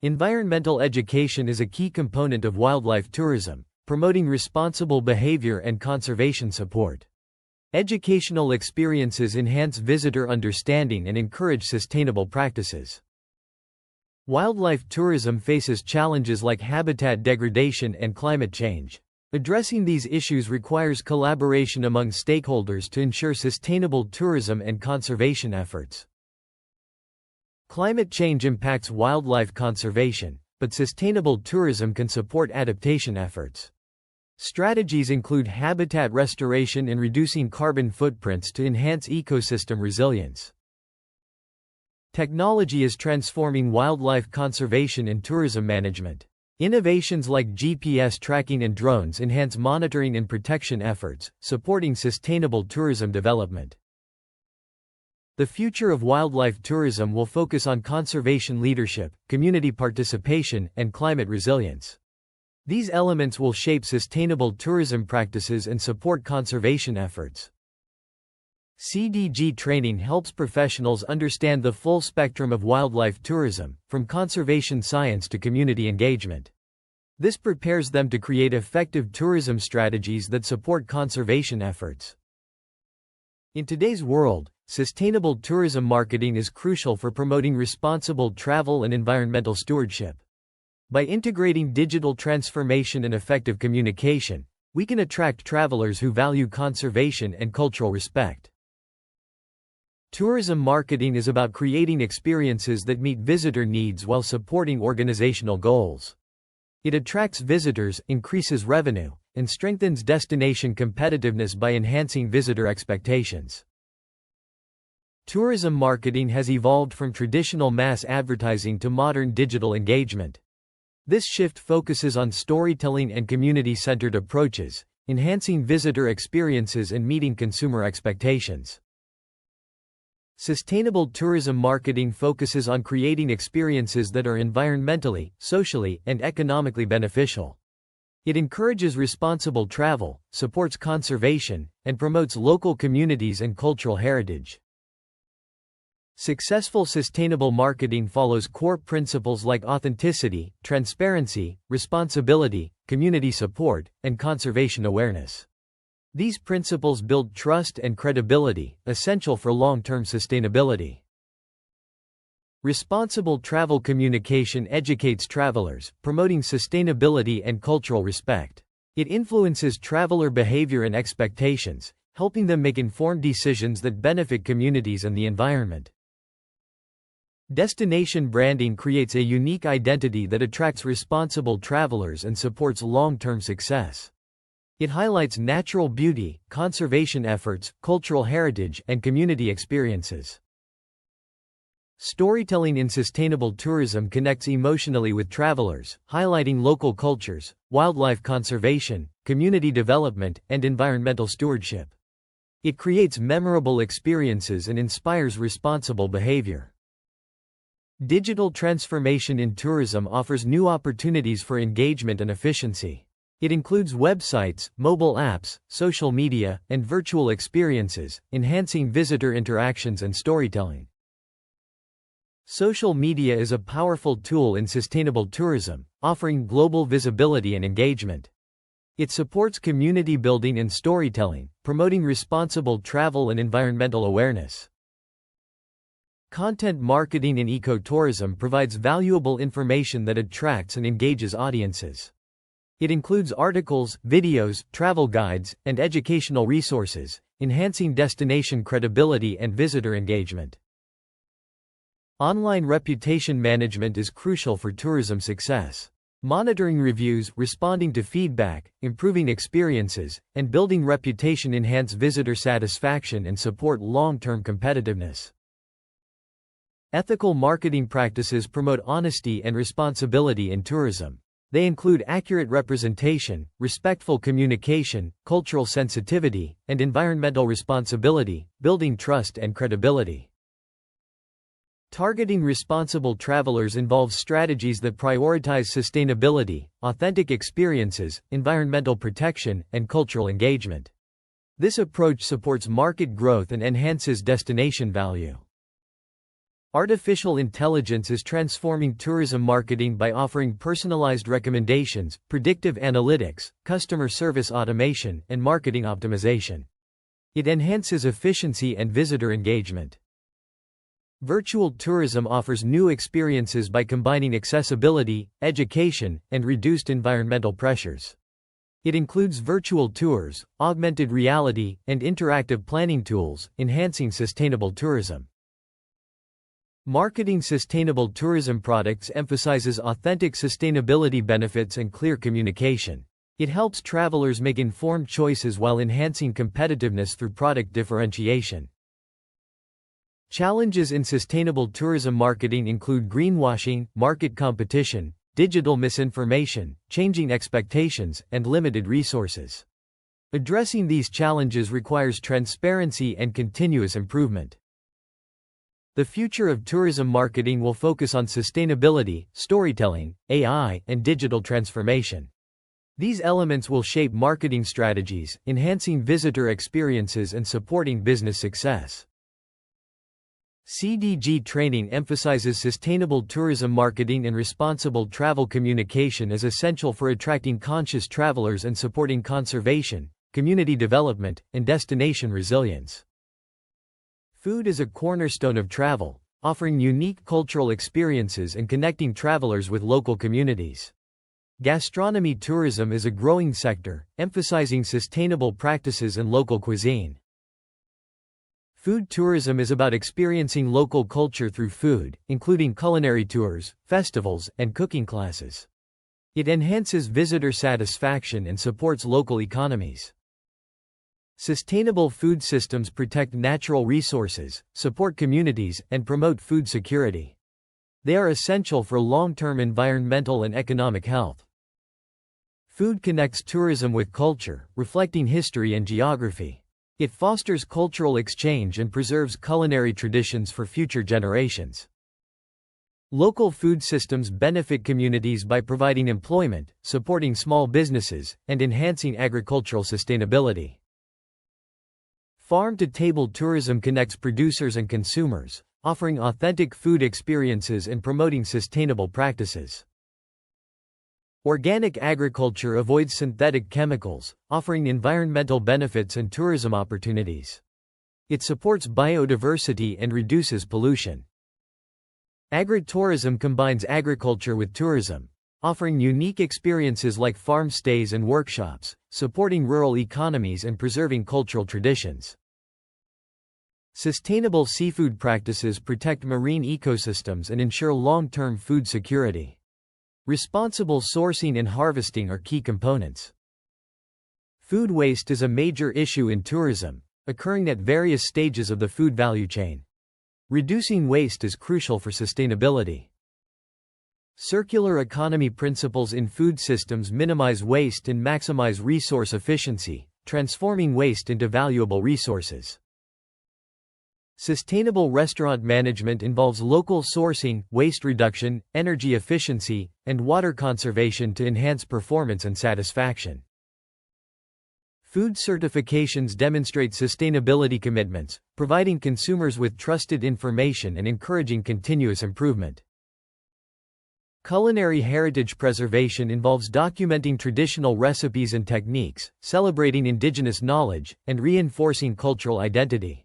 S1: Environmental education is a key component of wildlife tourism, promoting responsible behavior and conservation support. Educational experiences enhance visitor understanding and encourage sustainable practices. Wildlife tourism faces challenges like habitat degradation and climate change. Addressing these issues requires collaboration among stakeholders to ensure sustainable tourism and conservation efforts. Climate change impacts wildlife conservation, but sustainable tourism can support adaptation efforts. Strategies include habitat restoration and reducing carbon footprints to enhance ecosystem resilience. Technology is transforming wildlife conservation and tourism management. Innovations like GPS tracking and drones enhance monitoring and protection efforts, supporting sustainable tourism development. The future of wildlife tourism will focus on conservation leadership, community participation, and climate resilience. These elements will shape sustainable tourism practices and support conservation efforts. CDG training helps professionals understand the full spectrum of wildlife tourism, from conservation science to community engagement. This prepares them to create effective tourism strategies that support conservation efforts. In today's world, sustainable tourism marketing is crucial for promoting responsible travel and environmental stewardship. By integrating digital transformation and effective communication, we can attract travelers who value conservation and cultural respect. Tourism marketing is about creating experiences that meet visitor needs while supporting organizational goals. It attracts visitors, increases revenue, and strengthens destination competitiveness by enhancing visitor expectations. Tourism marketing has evolved from traditional mass advertising to modern digital engagement. This shift focuses on storytelling and community-centered approaches, enhancing visitor experiences and meeting consumer expectations. Sustainable tourism marketing focuses on creating experiences that are environmentally, socially, and economically beneficial. It encourages responsible travel, supports conservation, and promotes local communities and cultural heritage. Successful sustainable marketing follows core principles like authenticity, transparency, responsibility, community support, and conservation awareness. These principles build trust and credibility, essential for long-term sustainability. Responsible travel communication educates travelers, promoting sustainability and cultural respect. It influences traveler behavior and expectations, helping them make informed decisions that benefit communities and the environment. Destination branding creates a unique identity that attracts responsible travelers and supports long-term success. It highlights natural beauty, conservation efforts, cultural heritage, and community experiences. Storytelling in sustainable tourism connects emotionally with travelers, highlighting local cultures, wildlife conservation, community development, and environmental stewardship. It creates memorable experiences and inspires responsible behavior. Digital transformation in tourism offers new opportunities for engagement and efficiency. It includes websites, mobile apps, social media, and virtual experiences, enhancing visitor interactions and storytelling. Social media is a powerful tool in sustainable tourism, offering global visibility and engagement. It supports community building and storytelling, promoting responsible travel and environmental awareness. Content marketing in ecotourism provides valuable information that attracts and engages audiences. It includes articles, videos, travel guides, and educational resources, enhancing destination credibility and visitor engagement. Online reputation management is crucial for tourism success. Monitoring reviews, responding to feedback, improving experiences, and building reputation enhance visitor satisfaction and support long-term competitiveness. Ethical marketing practices promote honesty and responsibility in tourism. They include accurate representation, respectful communication, cultural sensitivity, and environmental responsibility, building trust and credibility. Targeting responsible travelers involves strategies that prioritize sustainability, authentic experiences, environmental protection, and cultural engagement. This approach supports market growth and enhances destination value. Artificial intelligence is transforming tourism marketing by offering personalized recommendations, predictive analytics, customer service automation, and marketing optimization. It enhances efficiency and visitor engagement. Virtual tourism offers new experiences by combining accessibility, education, and reduced environmental pressures. It includes virtual tours, augmented reality, and interactive planning tools, enhancing sustainable tourism. Marketing sustainable tourism products emphasizes authentic sustainability benefits and clear communication. It helps travelers make informed choices while enhancing competitiveness through product differentiation. Challenges in sustainable tourism marketing include greenwashing, market competition, digital misinformation, changing expectations, and limited resources. Addressing these challenges requires transparency and continuous improvement. The future of tourism marketing will focus on sustainability, storytelling, AI, and digital transformation. These elements will shape marketing strategies, enhancing visitor experiences and supporting business success. CDG training emphasizes sustainable tourism marketing and responsible travel communication as essential for attracting conscious travelers and supporting conservation, community development, and destination resilience. Food is a cornerstone of travel, offering unique cultural experiences and connecting travelers with local communities. Gastronomy tourism is a growing sector, emphasizing sustainable practices and local cuisine. Food tourism is about experiencing local culture through food, including culinary tours, festivals, and cooking classes. It enhances visitor satisfaction and supports local economies. Sustainable food systems protect natural resources, support communities, and promote food security. They are essential for long-term environmental and economic health. Food connects tourism with culture, reflecting history and geography. It fosters cultural exchange and preserves culinary traditions for future generations. Local food systems benefit communities by providing employment, supporting small businesses, and enhancing agricultural sustainability. Farm-to-table tourism connects producers and consumers, offering authentic food experiences and promoting sustainable practices. Organic agriculture avoids synthetic chemicals, offering environmental benefits and tourism opportunities. It supports biodiversity and reduces pollution. Agritourism combines agriculture with tourism, offering unique experiences like farm stays and workshops, supporting rural economies and preserving cultural traditions. Sustainable seafood practices protect marine ecosystems and ensure long-term food security. Responsible sourcing and harvesting are key components. Food waste is a major issue in tourism, occurring at various stages of the food value chain. Reducing waste is crucial for sustainability. Circular economy principles in food systems minimize waste and maximize resource efficiency, transforming waste into valuable resources. Sustainable restaurant management involves local sourcing, waste reduction, energy efficiency, and water conservation to enhance performance and satisfaction. Food certifications demonstrate sustainability commitments, providing consumers with trusted information and encouraging continuous improvement. Culinary heritage preservation involves documenting traditional recipes and techniques, celebrating indigenous knowledge, and reinforcing cultural identity.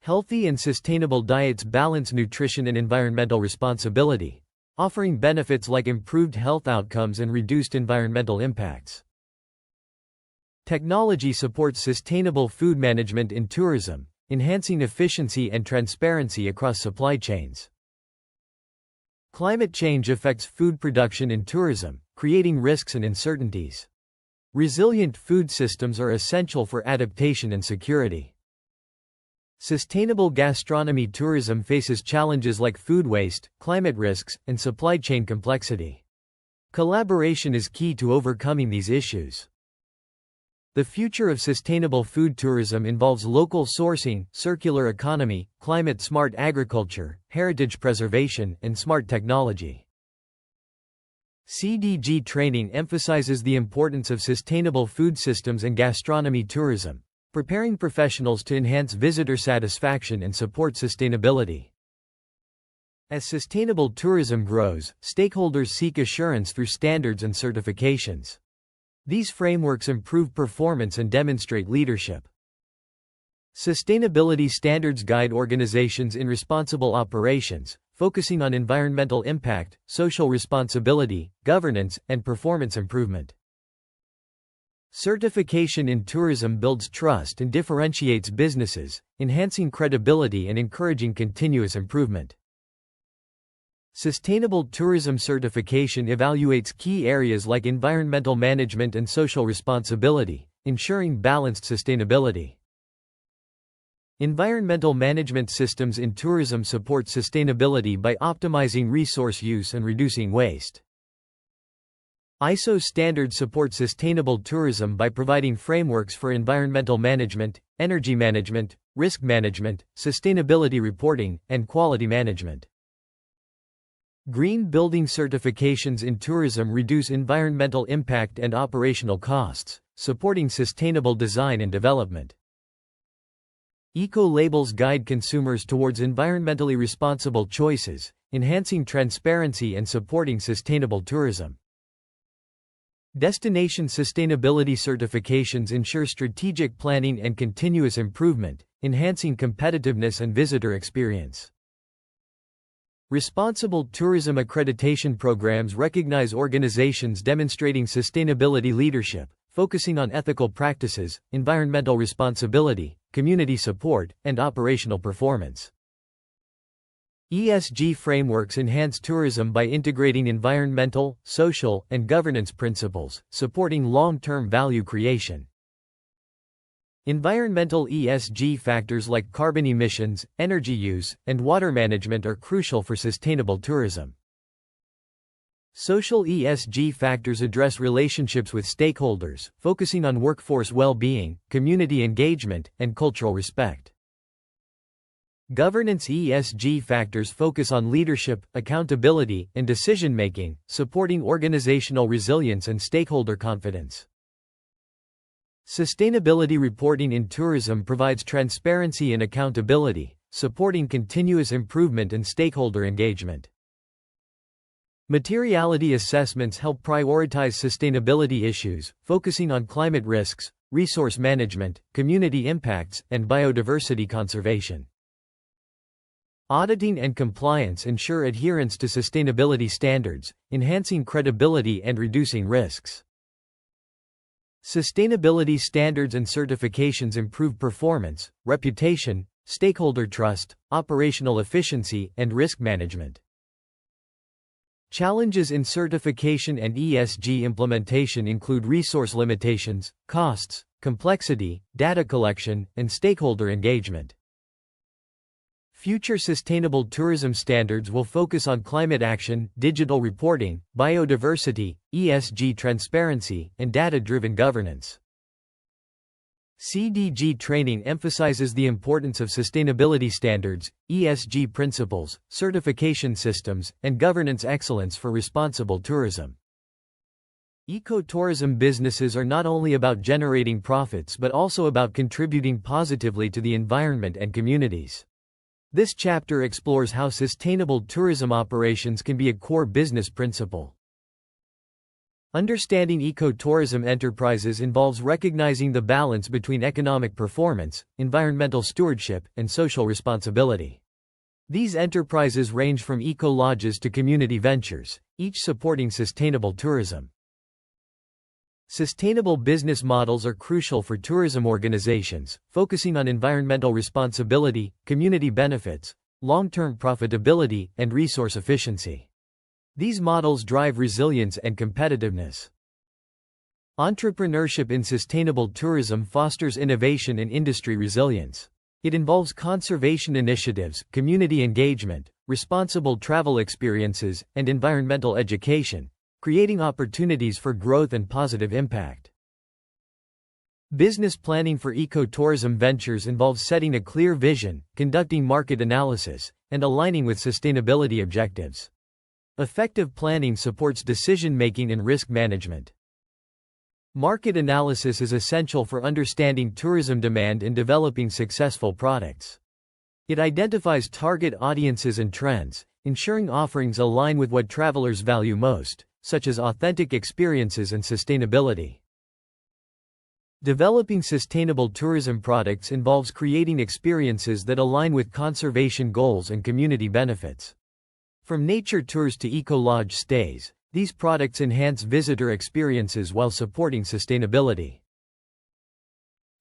S1: Healthy and sustainable diets balance nutrition and environmental responsibility, offering benefits like improved health outcomes and reduced environmental impacts. Technology supports sustainable food management in tourism, enhancing efficiency and transparency across supply chains. Climate change affects food production in tourism, creating risks and uncertainties. Resilient food systems are essential for adaptation and security. Sustainable gastronomy tourism faces challenges like food waste, climate risks, and supply chain complexity. Collaboration is key to overcoming these issues. The future of sustainable food tourism involves local sourcing, circular economy, climate-smart agriculture, heritage preservation, and smart technology. CDG training emphasizes the importance of sustainable food systems and gastronomy tourism, preparing professionals to enhance visitor satisfaction and support sustainability. As sustainable tourism grows, stakeholders seek assurance through standards and certifications. These frameworks improve performance and demonstrate leadership. Sustainability standards guide organizations in responsible operations, focusing on environmental impact, social responsibility, governance, and performance improvement. Certification in tourism builds trust and differentiates businesses, enhancing credibility and encouraging continuous improvement. Sustainable tourism certification evaluates key areas like environmental management and social responsibility, ensuring balanced sustainability. Environmental management systems in tourism support sustainability by optimizing resource use and reducing waste. ISO standards support sustainable tourism by providing frameworks for environmental management, energy management, risk management, sustainability reporting, and quality management. Green building certifications in tourism reduce environmental impact and operational costs, supporting sustainable design and development. Eco-labels guide consumers towards environmentally responsible choices, enhancing transparency and supporting sustainable tourism. Destination sustainability certifications ensure strategic planning and continuous improvement, enhancing competitiveness and visitor experience. Responsible tourism accreditation programs recognize organizations demonstrating sustainability leadership, focusing on ethical practices, environmental responsibility, community support, and operational performance. ESG frameworks enhance tourism by integrating environmental, social, and governance principles, supporting long-term value creation. Environmental ESG factors like carbon emissions, energy use, and water management are crucial for sustainable tourism. Social ESG factors address relationships with stakeholders, focusing on workforce well-being, community engagement, and cultural respect. Governance ESG factors focus on leadership, accountability, and decision-making, supporting organizational resilience and stakeholder confidence. Sustainability reporting in tourism provides transparency and accountability, supporting continuous improvement and stakeholder engagement. Materiality assessments help prioritize sustainability issues, focusing on climate risks, resource management, community impacts, and biodiversity conservation. Auditing and compliance ensure adherence to sustainability standards, enhancing credibility and reducing risks. Sustainability standards and certifications improve performance, reputation, stakeholder trust, operational efficiency, and risk management. Challenges in certification and ESG implementation include resource limitations, costs, complexity, data collection, and stakeholder engagement. Future sustainable tourism standards will focus on climate action, digital reporting, biodiversity, ESG transparency, and data-driven governance. CDG training emphasizes the importance of sustainability standards, ESG principles, certification systems, and governance excellence for responsible tourism. Ecotourism businesses are not only about generating profits but also about contributing positively to the environment and communities. This chapter explores how sustainable tourism operations can be a core business principle. Understanding ecotourism enterprises involves recognizing the balance between economic performance, environmental stewardship, and social responsibility. These enterprises range from eco-lodges to community ventures, each supporting sustainable tourism. Sustainable business models are crucial for tourism organizations, focusing on environmental responsibility, community benefits, long-term profitability, and resource efficiency. These models drive resilience and competitiveness. Entrepreneurship in sustainable tourism fosters innovation and industry resilience. It involves conservation initiatives, community engagement, responsible travel experiences, and environmental education, creating opportunities for growth and positive impact. Business planning for ecotourism ventures involves setting a clear vision, conducting market analysis, and aligning with sustainability objectives. Effective planning supports decision-making and risk management. Market analysis is essential for understanding tourism demand and developing successful products. It identifies target audiences and trends, ensuring offerings align with what travelers value most, such as authentic experiences and sustainability. Developing sustainable tourism products involves creating experiences that align with conservation goals and community benefits. From nature tours to eco-lodge stays, these products enhance visitor experiences while supporting sustainability.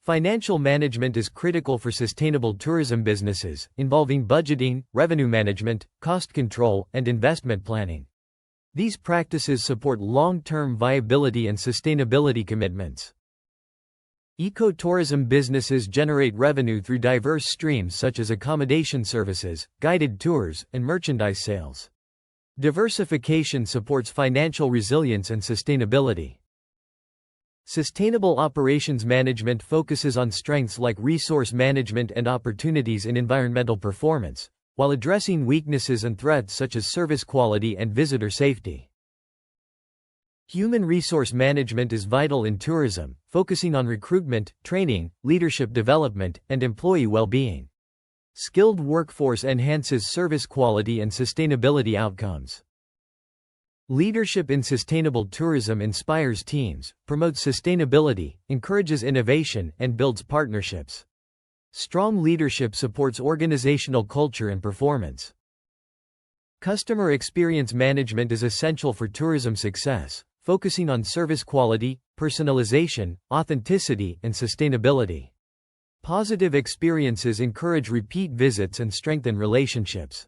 S1: Financial management is critical for sustainable tourism businesses, involving budgeting, revenue management, cost control, and investment planning. These practices support long-term viability and sustainability commitments. Ecotourism businesses generate revenue through diverse streams such as accommodation services, guided tours, and merchandise sales. Diversification supports financial resilience and sustainability. Sustainable operations management focuses on strengths like resource management and opportunities in environmental performance, while addressing weaknesses and threats such as service quality and visitor safety. Human resource management is vital in tourism, focusing on recruitment, training, leadership development, and employee well-being. Skilled workforce enhances service quality and sustainability outcomes. Leadership in sustainable tourism inspires teams, promotes sustainability, encourages innovation, and builds partnerships. Strong leadership supports organizational culture and performance. Customer experience management is essential for tourism success, focusing on service quality, personalization, authenticity, and sustainability. Positive experiences encourage repeat visits and strengthen relationships.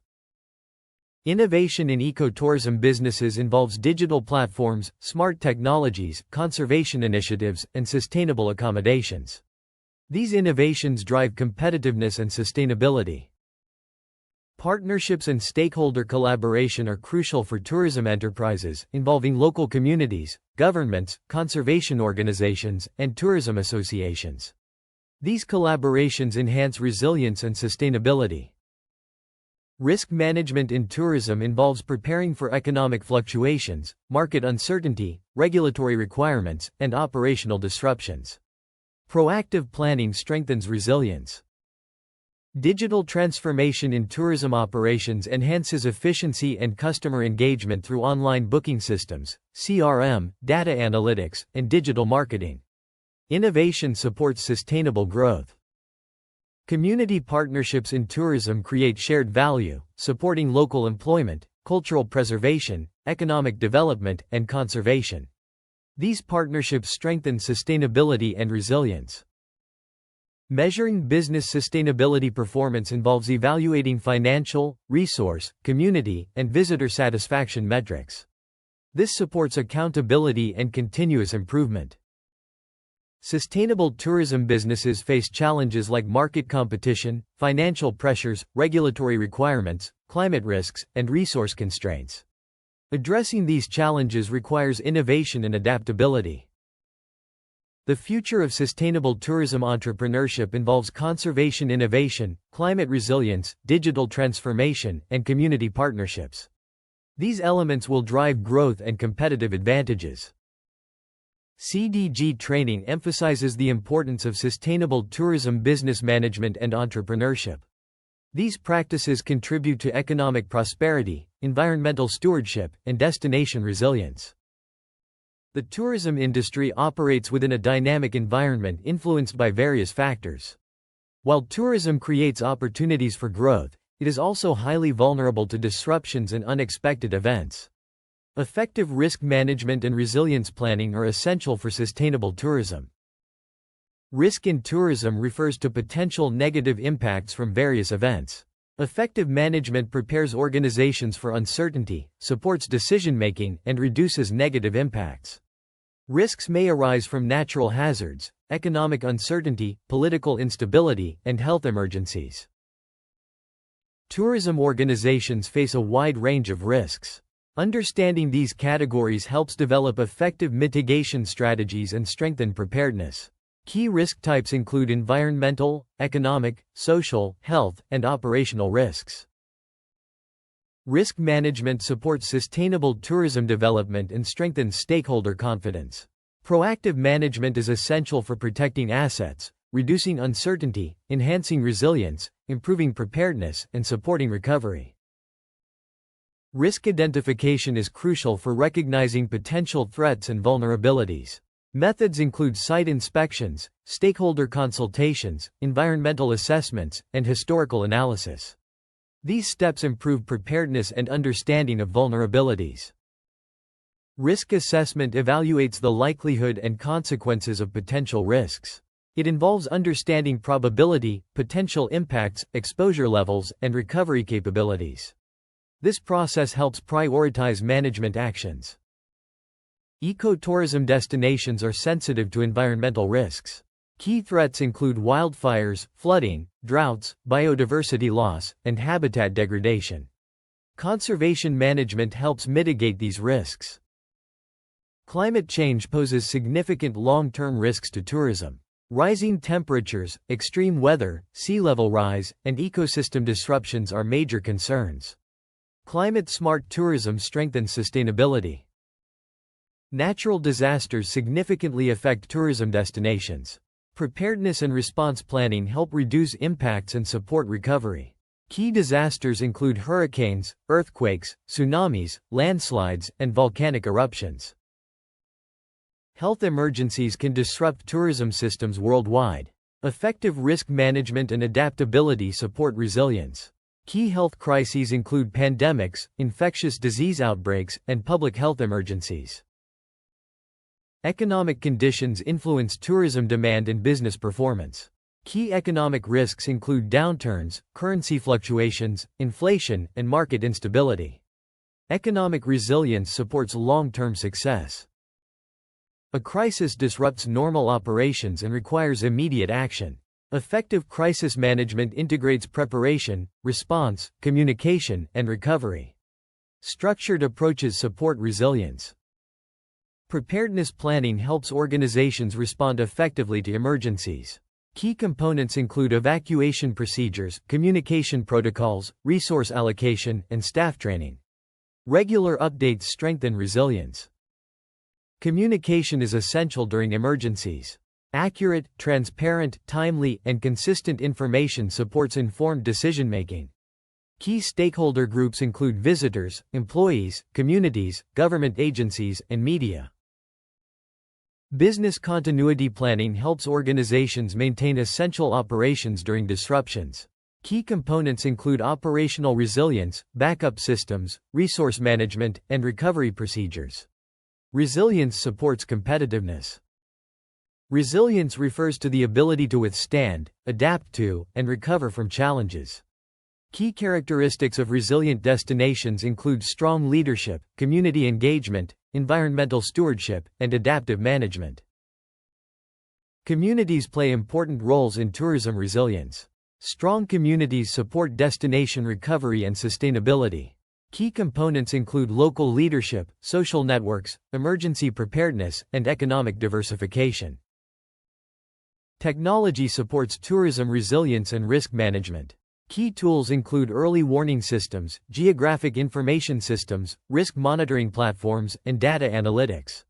S1: Innovation in ecotourism businesses involves digital platforms, smart technologies, conservation initiatives, and sustainable accommodations. These innovations drive competitiveness and sustainability. Partnerships and stakeholder collaboration are crucial for tourism enterprises, involving local communities, governments, conservation organizations, and tourism associations. These collaborations enhance resilience and sustainability. Risk management in tourism involves preparing for economic fluctuations, market uncertainty, regulatory requirements, and operational disruptions. Proactive planning strengthens resilience. Digital transformation in tourism operations enhances efficiency and customer engagement through online booking systems, CRM, data analytics, and digital marketing. Innovation supports sustainable growth. Community partnerships in tourism create shared value, supporting local employment, cultural preservation, economic development, and conservation. These partnerships strengthen sustainability and resilience. Measuring business sustainability performance involves evaluating financial, resource, community, and visitor satisfaction metrics. This supports accountability and continuous improvement. Sustainable tourism businesses face challenges like market competition, financial pressures, regulatory requirements, climate risks, and resource constraints. Addressing these challenges requires innovation and adaptability. The future of sustainable tourism entrepreneurship involves conservation innovation, climate resilience, digital transformation, and community partnerships. These elements will drive growth and competitive advantages. CDG training emphasizes the importance of sustainable tourism business management and entrepreneurship. These practices contribute to economic prosperity, environmental stewardship, and destination resilience. The tourism industry operates within a dynamic environment influenced by various factors. While tourism creates opportunities for growth, it is also highly vulnerable to disruptions and unexpected events. Effective risk management and resilience planning are essential for sustainable tourism. Risk in tourism refers to potential negative impacts from various events. Effective management prepares organizations for uncertainty, supports decision-making, and reduces negative impacts. Risks may arise from natural hazards, economic uncertainty, political instability, and health emergencies. Tourism organizations face a wide range of risks. Understanding these categories helps develop effective mitigation strategies and strengthen preparedness. Key risk types include environmental, economic, social, health, and operational risks. Risk management supports sustainable tourism development and strengthens stakeholder confidence. Proactive management is essential for protecting assets, reducing uncertainty, enhancing resilience, improving preparedness, and supporting recovery. Risk identification is crucial for recognizing potential threats and vulnerabilities. Methods include site inspections, stakeholder consultations, environmental assessments, and historical analysis. These steps improve preparedness and understanding of vulnerabilities. Risk assessment evaluates the likelihood and consequences of potential risks. It involves understanding probability, potential impacts, exposure levels, and recovery capabilities. This process helps prioritize management actions. Ecotourism destinations are sensitive to environmental risks. Key threats include wildfires, flooding, droughts, biodiversity loss, and habitat degradation. Conservation management helps mitigate these risks. Climate change poses significant long-term risks to tourism. Rising temperatures, extreme weather, sea level rise, and ecosystem disruptions are major concerns. Climate-smart tourism strengthens sustainability. Natural disasters significantly affect tourism destinations. Preparedness and response planning help reduce impacts and support recovery. Key disasters include hurricanes, earthquakes, tsunamis, landslides, and volcanic eruptions. Health emergencies can disrupt tourism systems worldwide. Effective risk management and adaptability support resilience. Key health crises include pandemics, infectious disease outbreaks, and public health emergencies. Economic conditions influence tourism demand and business performance. Key economic risks include downturns, currency fluctuations, inflation, and market instability. Economic resilience supports long-term success. A crisis disrupts normal operations and requires immediate action. Effective crisis management integrates preparation, response, communication, and recovery. Structured approaches support resilience. Preparedness planning helps organizations respond effectively to emergencies. Key components include evacuation procedures, communication protocols, resource allocation, and staff training. Regular updates strengthen resilience. Communication is essential during emergencies. Accurate, transparent, timely, and consistent information supports informed decision-making. Key stakeholder groups include visitors, employees, communities, government agencies, and media. Business continuity planning helps organizations maintain essential operations during disruptions. Key components include operational resilience, backup systems, resource management, and recovery procedures. Resilience supports competitiveness. Resilience refers to the ability to withstand, adapt to, and recover from challenges. Key characteristics of resilient destinations include strong leadership, community engagement, environmental stewardship, and adaptive management. Communities play important roles in tourism resilience. Strong communities support destination recovery and sustainability. Key components include local leadership, social networks, emergency preparedness, and economic diversification. Technology supports tourism resilience and risk management. Key tools include early warning systems, geographic information systems, risk monitoring platforms, and data analytics.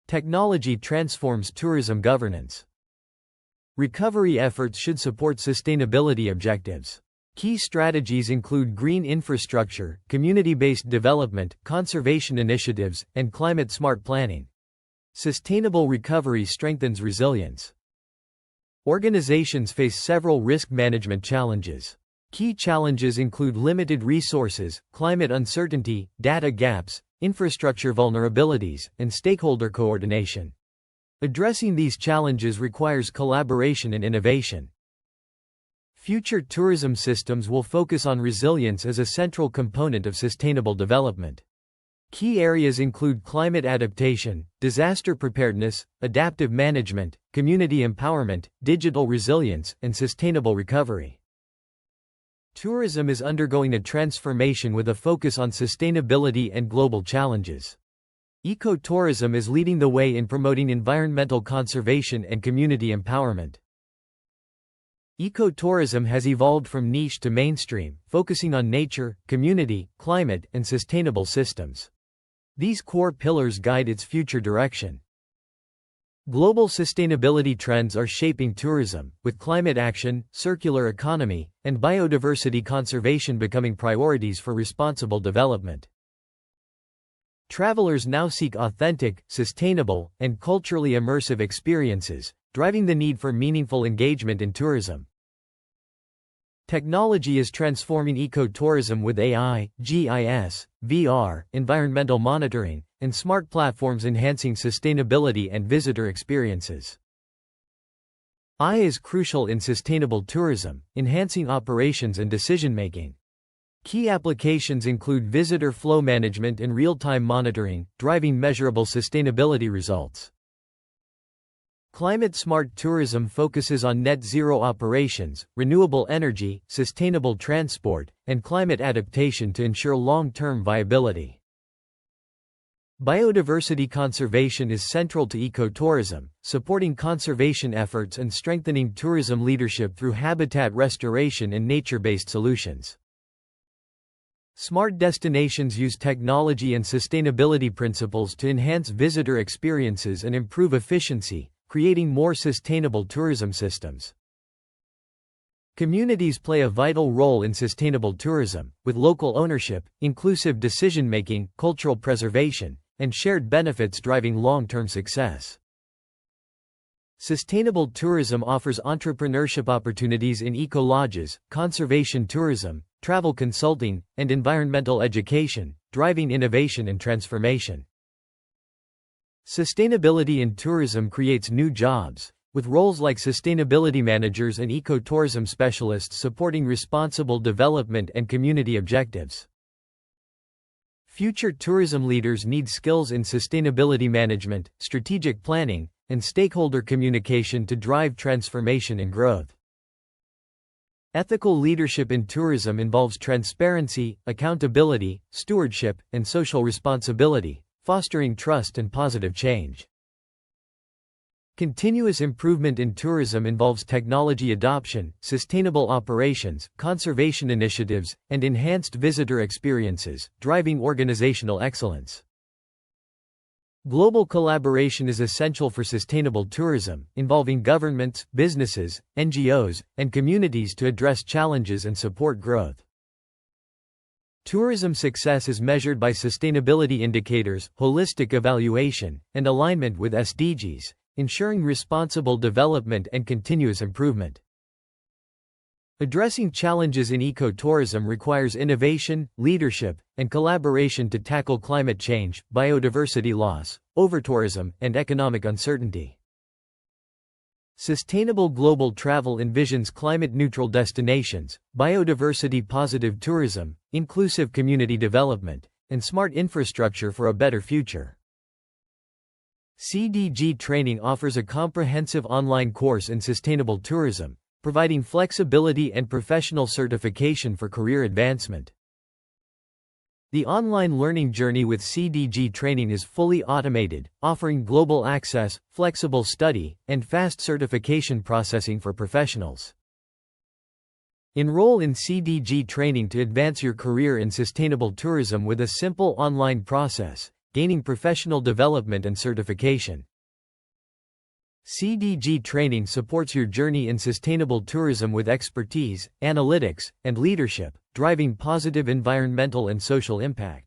S1: Technology transforms tourism governance. Recovery efforts should support sustainability objectives. Key strategies include green infrastructure, community-based development, conservation initiatives, and climate-smart planning. Sustainable recovery strengthens resilience. Organizations face several risk management challenges. Key challenges include limited resources, climate uncertainty, data gaps, infrastructure vulnerabilities, and stakeholder coordination. Addressing these challenges requires collaboration and innovation. Future tourism systems will focus on resilience as a central component of sustainable development. Key areas include climate adaptation, disaster preparedness, adaptive management, community empowerment, digital resilience, and sustainable recovery. Tourism is undergoing a transformation with a focus on sustainability and global challenges. Ecotourism is leading the way in promoting environmental conservation and community empowerment. Ecotourism has evolved from niche to mainstream, focusing on nature, community, climate, and sustainable systems. These core pillars guide its future direction. Global sustainability trends are shaping tourism, with climate action, circular economy, and biodiversity conservation becoming priorities for responsible development. Travelers now seek authentic, sustainable, and culturally immersive experiences, driving the need for meaningful engagement in tourism. Technology is transforming ecotourism with AI, GIS, VR, environmental monitoring, and smart platforms enhancing sustainability and visitor experiences. AI is crucial in sustainable tourism, enhancing operations and decision-making. Key applications include visitor flow management and real-time monitoring, driving measurable sustainability results. Climate-smart tourism focuses on net-zero operations, renewable energy, sustainable transport, and climate adaptation to ensure long-term viability. Biodiversity conservation is central to ecotourism, supporting conservation efforts and strengthening tourism leadership through habitat restoration and nature-based solutions. Smart destinations use technology and sustainability principles to enhance visitor experiences and improve efficiency, creating more sustainable tourism systems. Communities play a vital role in sustainable tourism, with local ownership, inclusive decision-making, cultural preservation, and shared benefits driving long-term success. Sustainable tourism offers entrepreneurship opportunities in eco-lodges, conservation tourism, travel consulting, and environmental education, driving innovation and transformation. Sustainability in tourism creates new jobs, with roles like sustainability managers and ecotourism specialists supporting responsible development and community objectives. Future tourism leaders need skills in sustainability management, strategic planning, and stakeholder communication to drive transformation and growth. Ethical leadership in tourism involves transparency, accountability, stewardship, and social responsibility, fostering trust and positive change. Continuous improvement in tourism involves technology adoption, sustainable operations, conservation initiatives, and enhanced visitor experiences, driving organizational excellence. Global collaboration is essential for sustainable tourism, involving governments, businesses, NGOs, and communities to address challenges and support growth. Tourism success is measured by sustainability indicators, holistic evaluation, and alignment with SDGs, ensuring responsible development and continuous improvement. Addressing challenges in ecotourism requires innovation, leadership, and collaboration to tackle climate change, biodiversity loss, overtourism, and economic uncertainty. Sustainable global travel envisions climate-neutral destinations, biodiversity-positive tourism, inclusive community development, and smart infrastructure for a better future. CDG Training offers a comprehensive online course in sustainable tourism, providing flexibility and professional certification for career advancement. The online learning journey with CDG Training is fully automated, offering global access, flexible study, and fast certification processing for professionals. Enroll in CDG Training to advance your career in sustainable tourism with a simple online process, gaining professional development and certification. CDG Training supports your journey in sustainable tourism with expertise, analytics, and leadership, driving positive environmental and social impact.